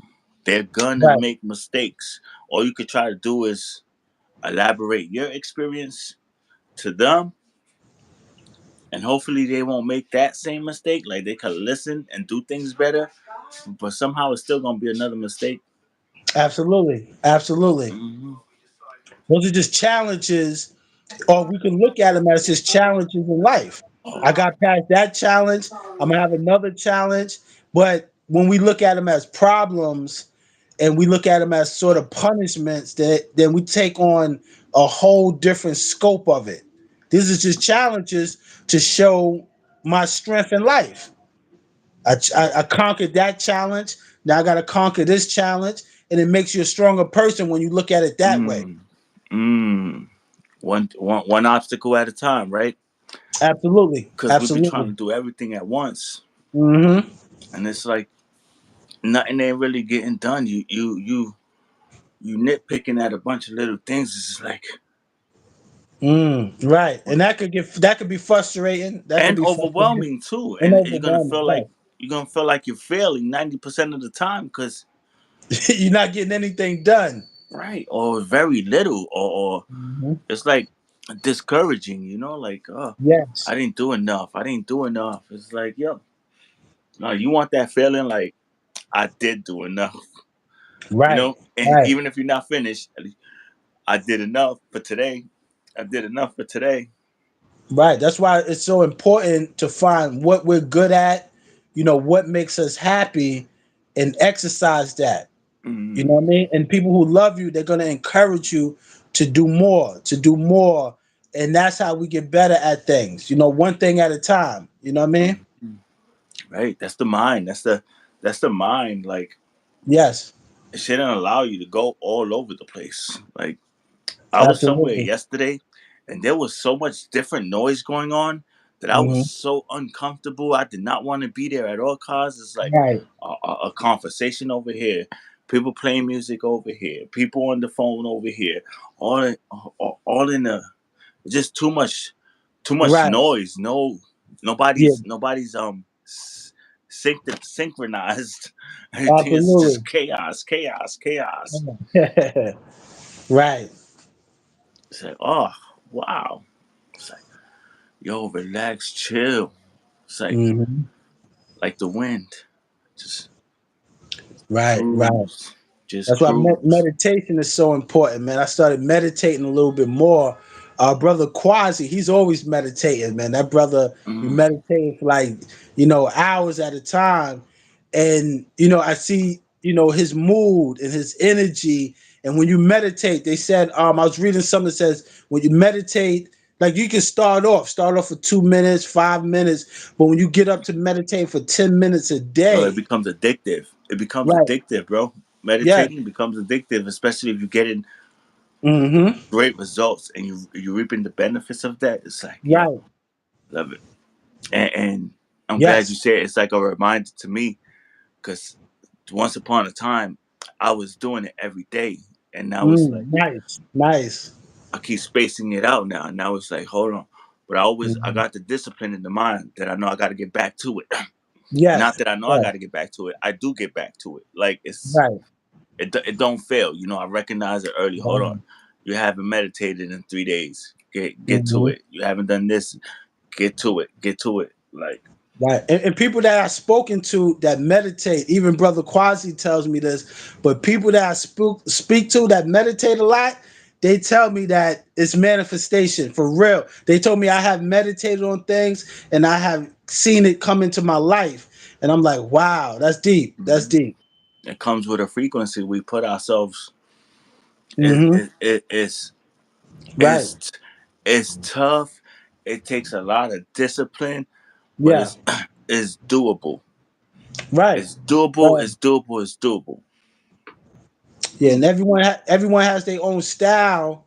They're gonna Right. make mistakes. All you could try to do is elaborate your experience to them, and hopefully they won't make that same mistake. Like they could listen and do things better, but somehow it's still gonna be another mistake. Absolutely. Absolutely. Hmm. Those are just challenges, or we can look at them as just challenges in life. I got past that challenge. I'm gonna have another challenge. But when we look at them as problems and we look at them as sort of punishments, that then we take on a whole different scope of it. These are just challenges to show my strength in life. I conquered that challenge. Now I got to conquer this challenge, and it makes you a stronger person when you look at it that way. Mm. Mm. One obstacle at a time, right? Absolutely, Because we be trying to absolutely. do everything at once, Hmm. and it's like nothing ain't really getting done. You nitpicking at a bunch of little things. It's just like Right, and that could be frustrating. That could and be frustrating overwhelming too. and And overwhelming. you're gonna feel like you're failing 90% of the time because Right, you're not getting anything done. right or very little or Hmm. it's like discouraging. Like Yes. I didn't do enough. I didn't do enough. It's like yo, no, you want that feeling like I did do enough. Right. And Right. even if you're not finished, at least I did enough for today. I did enough for today. Right. That's why it's so important to find what we're good at, what makes us happy, and exercise that. You know Mm, what I mean? And people who love you, they're gonna encourage you to do more. And that's how we get better at things, one thing at a time. You know what I mean? mm. Right. That's the mind. That's the mind. Like Yes, it shouldn't allow you to go all over the place. Like I was somewhere absolutely. yesterday, and there was so much different noise going on that I was Hmm. so uncomfortable. I did not want to be there at all costs. It's like Right, a conversation over here, people playing music over here, people on the phone over here, all in the just too much right. noise. No, Yeah, nobody's synchronized. Everything is absolutely. just chaos, chaos, chaos. Right. It's like, oh wow. It's like, yo, relax, chill. It's Hmm. like the wind. Just Right, right. cruise. Just That's why cruise. meditation is so important, man. I started meditating a little bit more. Our brother Quasi, he's always meditating, man. That brother be Mm. meditating for like, hours at a time. And, I see, his mood and his energy. And when you meditate, they said, I was reading something that says when you meditate, like you can start off for 2 minutes, 5 minutes, but when you get up to meditate for 10 minutes a Well, it day, becomes addictive. It becomes right? addictive, bro. Yes. Meditating becomes addictive, especially if you're getting Mm-hmm. great results and you're reaping the benefits of that. It's like, yo, Right. love it. And I'm glad you Yes. said it's like a reminder to me because once upon a time I was doing it every day, and now it's like Nice. Nice. I keep spacing it out now. Now it's like, hold on. But I Mhm. got the discipline in the mind that I know I got to get back to it. Not Yes. that I know I Yes. got to get back to it. I do get back to it. Like Right. it don't fail. You know, I recognize it early. Hold on. You haven't meditated in 3 days. Get to Mm-hmm. it. You haven't done this. Get to it. Get to it. Like, Right. And people that I've spoken to that meditate, even Brother Quasi tells me this, but people that speak to that meditate a lot, they tell me that it's manifestation for real. They told me I have meditated on things and I have seen it come into my life. And I'm like, wow, that's deep. That's mhm. deep. It comes with a frequency we put ourselves. It, Hmm. it, it, it's Right. it's it's tough. It takes a lot of discipline, but Yeah. it's doable. Right. It's doable. Right. It's doable. It's doable. Yeah, and everyone has their own style.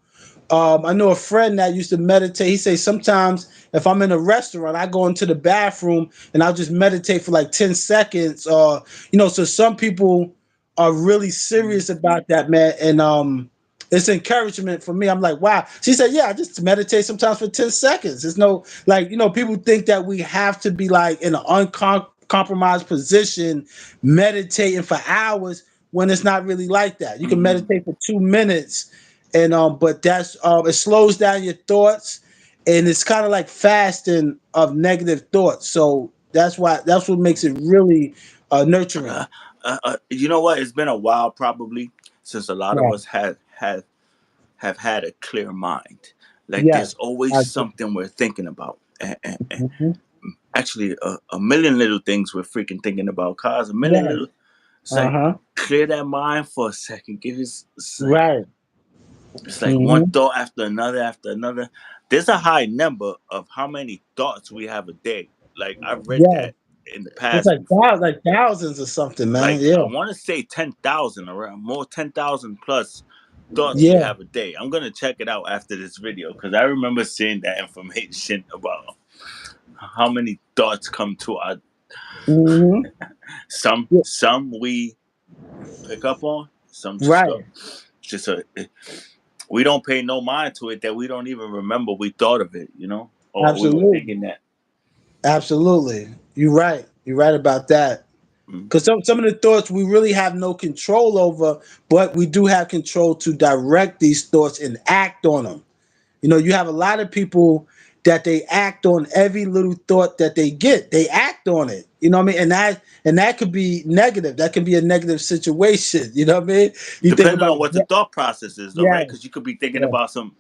I know a friend that used to meditate. He says sometimes if I'm in a restaurant, I go into the bathroom and I'll just meditate for like 10 seconds. Or so some people are really serious about that, man. And it's encouragement for me. I'm like, wow. She said, yeah, I just meditate sometimes for 10 seconds. There's no like, people think that we have to be like in an uncompromised position, meditating for hours when it's not really like that. You can Hmm. meditate for 2 minutes, and but that's it slows down your thoughts, and it's kind of like fasting of negative thoughts. So that's what makes it really nurturing. Uh, you know what? It's been a while, probably, since a lot of Yeah. us have had a clear mind. Like there's Yes. always I, something we're thinking about. And mhm. actually, a million little things we're freaking thinking about. Cause a million Right. little. It's Uh like huh. clear that mind for a second. Give it. Right. It's like one Hmm. thought after another after another. There's a high number of how many thoughts we have a day. Like I've read Yeah. that in the It's past before. like thousands or something, man. Like I Yeah. want to say 10,000, around more 10,000 plus thoughts we Yeah. have a day. I'm gonna check it out after this video because I remember seeing that information about how many thoughts come to our. Hmm. Some Yeah. some we pick up on, some just Right. go. Just we don't pay no mind to it that we don't even remember we thought of it, or we were Absolutely. thinking that. Absolutely. You're right. You're right about that. Mm. Because some of the thoughts we really have no control over, but we do have control to direct these thoughts and act on them. You have a lot of people that they act on every little thought that they get. They act on it. You know what I mean? And that could be negative. That could be a negative situation. You know what I mean? You think Depending about on what the thought process is, though, yeah, right? Because you could be thinking yeah, about some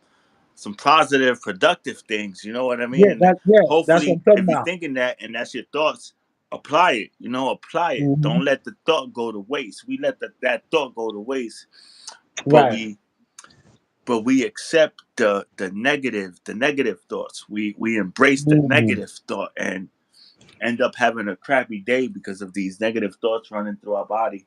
positive, productive things. You know what I yeah, mean? And that's what hopefully, I'm talking if you're about. thinking that and that's your thoughts, apply it. You know, apply it. Hmm. Don't let the thought go to waste. We let that thought go to waste, but Right. we accept the negative thoughts. We embrace the Mhm. negative thought and end up having a crappy day because of these negative thoughts running through our body,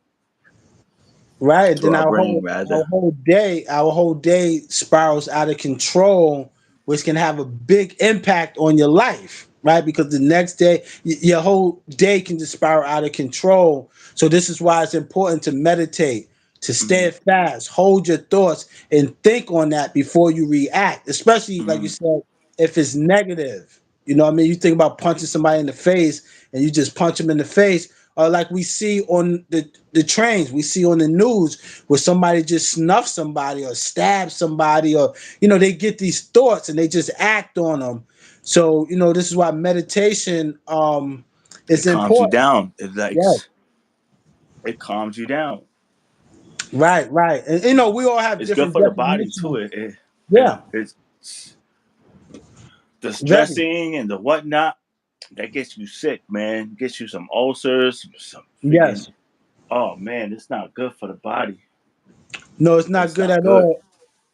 Right. And through then our our brain whole our rather. whole day, our whole day spirals out of control, which can have a big impact on your life, right? Because the next day, your whole day can just spiral out of control. So this is why it's important to meditate, to Hmm. stand fast, hold your thoughts, and think on that before you react. Especially like you Hmm. said, if it's negative. You know what I mean? You think about punching somebody in the face and you just punch them in the face, or like we see on the trains, we see on the news where somebody just snuffs somebody or stabs somebody, or they get these thoughts and they just act on them. So this is why meditation is It calms you important. down. It like Yeah. it calms you down. Right, right. And we all have It's good different for the body too. definitions. It Yeah, it's the very. stressing and the whatnot that gets you sick, man. Gets you some ulcers, some freaking. Yes. Oh man, it's not good for the body. No, it's not It's good not at good. all.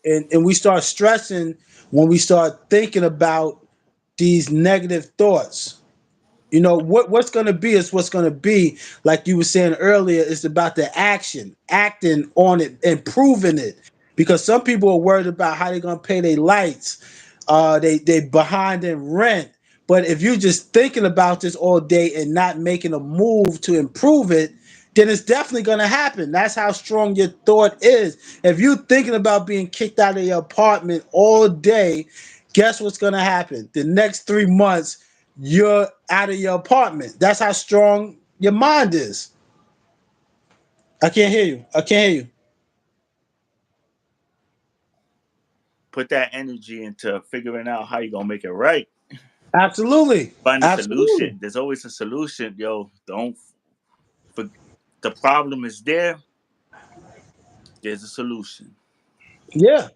And we start stressing when we start thinking about these negative thoughts. What's going to be is what's going to be. Like you were saying earlier, it's about the action, acting on it, improving it. Because some people are worried about how they're going to pay their lights. They behind in rent. But if you're just thinking about this all day and not making a move to improve it, then it's definitely going to happen. That's how strong your thought is. If you're thinking about being kicked out of your apartment all day, guess what's going to happen? The next 3 months, you're out of your apartment. That's how strong your mind is. I can't hear you. I can't hear you. Put that energy into figuring out how you're gonna make it right. Absolutely. Find a Absolutely. solution. There's always a solution, yo. Don't for the problem is there. There's a solution. Yeah.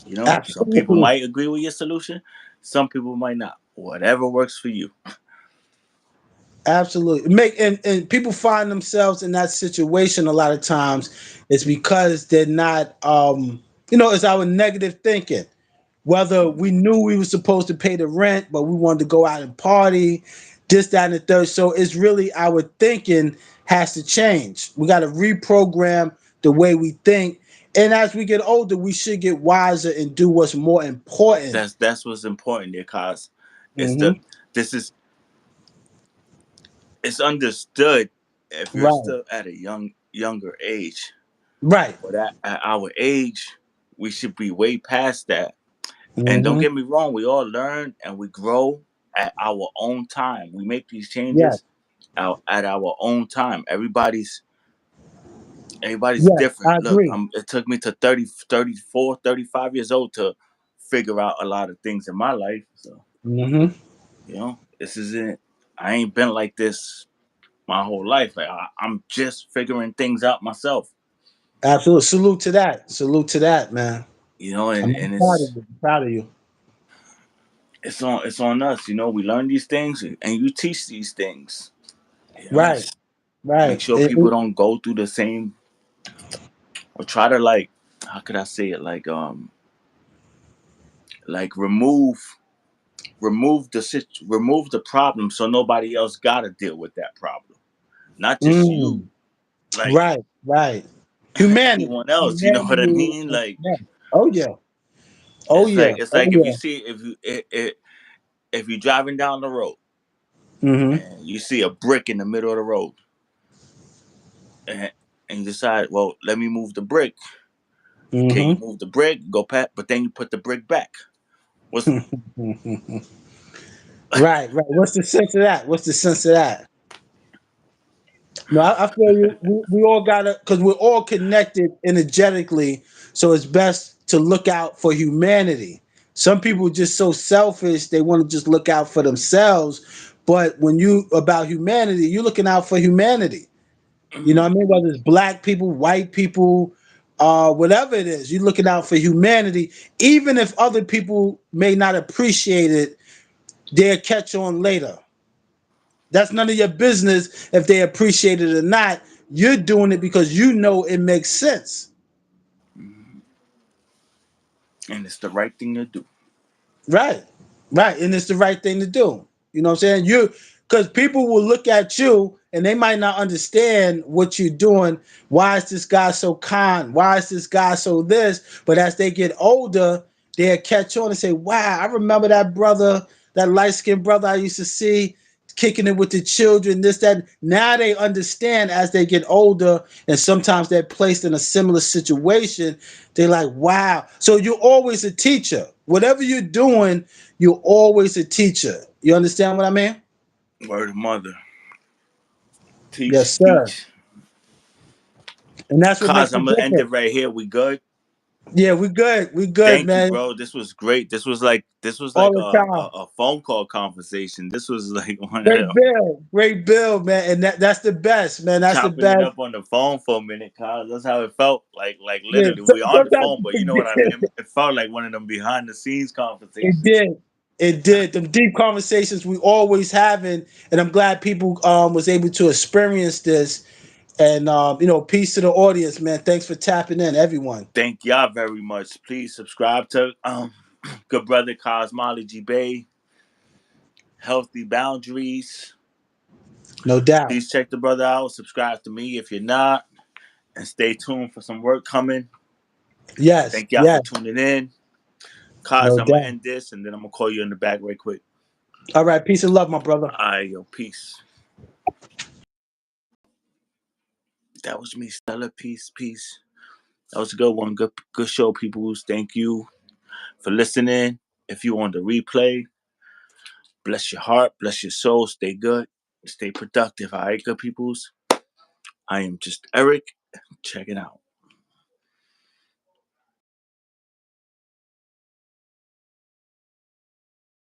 You know, some people Absolutely. might agree with your solution, some people might not. Whatever works for you. Absolutely. And people find themselves in that situation a lot of times. It's because they're not it's our negative thinking. Whether we knew we were supposed to pay the rent, but we wanted to go out and party, this, that, and the third. So it's really our thinking has to change. We got to reprogram the way we think. And as we get older, we should get wiser and do what's more important. That's what's important there, cause it's the Hmm. this is it's understood if you're Right. still at a younger age. Right. But at our age, we should be way past that. And don't Hmm. get me wrong, we all learn and we grow at our own time. We make these Yes. changes at our own time. Everybody's Yes. different. I Look, agree. it took me to 30, 34, 35 years old to figure out a lot of things in my life. So, Hmm. this isn't, I ain't been like this my whole life. Like, I'm just figuring things out myself, Absolutely. Salute to that. Salute to that, man. and, I'm and proud of it's, you. I'm proud of you. it's on us. We learn these things and you teach these things. Right. Make Right. sure people don't go through the same or try to like how could I say it like remove the problem so nobody else got to deal with that problem, not just you, Mm. like Right. Right. Humanity. anyone else. You know what I Humanity. mean? Like Yeah. Oh yeah. Oh it's yeah. like it's Oh like if you yeah. see if you're driving down the road Mm-hmm. and you see a brick in the middle of the road and you decide, well, let me move the brick. Okay, you Mm-hmm. move the brick, go past, but then you put the brick back. What's Right. Right. What's the sense of that? What's the sense of that? No, I feel you. We all gotta, because we're all connected energetically. So it's best to look out for humanity. Some people are just so selfish, they want to just look out for themselves. But when you about humanity, you're looking out for humanity. You know what I mean? Whether it's black people, white people, whatever it is, you're looking out for humanity. Even if other people may not appreciate it, they'll catch on later. That's none of your business if they appreciate it or not. You're doing it because you know it makes sense. And it's the right thing to do. Right. Right. And it's the right thing to do. You know what I'm saying? You because people will look at you and they might not understand what you're doing. Why is this guy so kind? Why is this guy so this? But as they get older, they'll catch on and say, wow, I remember that brother, that light-skinned brother I used to see kicking it with the children, this, that. Now they understand as they get older, and sometimes they're placed in a similar situation. They're like, wow. So you're always a teacher. Whatever you're doing, you're always a teacher. You understand what I mean? Word of mother. Yes, Teach, sir. teach. And that's what Cause makes a I'm gonna end it difference. right here. We good? Yeah, we good. We good, Thank you, man. bro. This was great. This was like All the a, time. a phone call conversation. This was like one of Great them bill. Great bill, man. And that's the best, man. That's the chopping it best. up on the phone for a minute, cause that's how it felt. Like Yeah. literally, we on the Sometimes phone, you but you know what I forget. mean. It felt like one of them behind the scenes It conversations. did. It did. Them deep conversations we always having, and I'm glad people was able to experience this. And peace to the audience, man. Thanks for tapping in, everyone. Thank y'all very much. Please subscribe to good brother Cosmology Bay. Healthy boundaries. No doubt. Please check the brother out. Subscribe to me if you're not, and stay tuned for some work coming. Yes, Thank y'all for yes, tuning in. Cause no I'm gonna doubt. end this, and then I'm gonna call you in the back right quick. All right, peace and love, my brother. All right, yo, peace. That was me, Stella. Peace, peace. That was a good one. Good show, peoples. Thank you for listening. If you want the replay, bless your heart, bless your soul. Stay good, stay productive. All right, good peoples. I am just Eric. Check it out.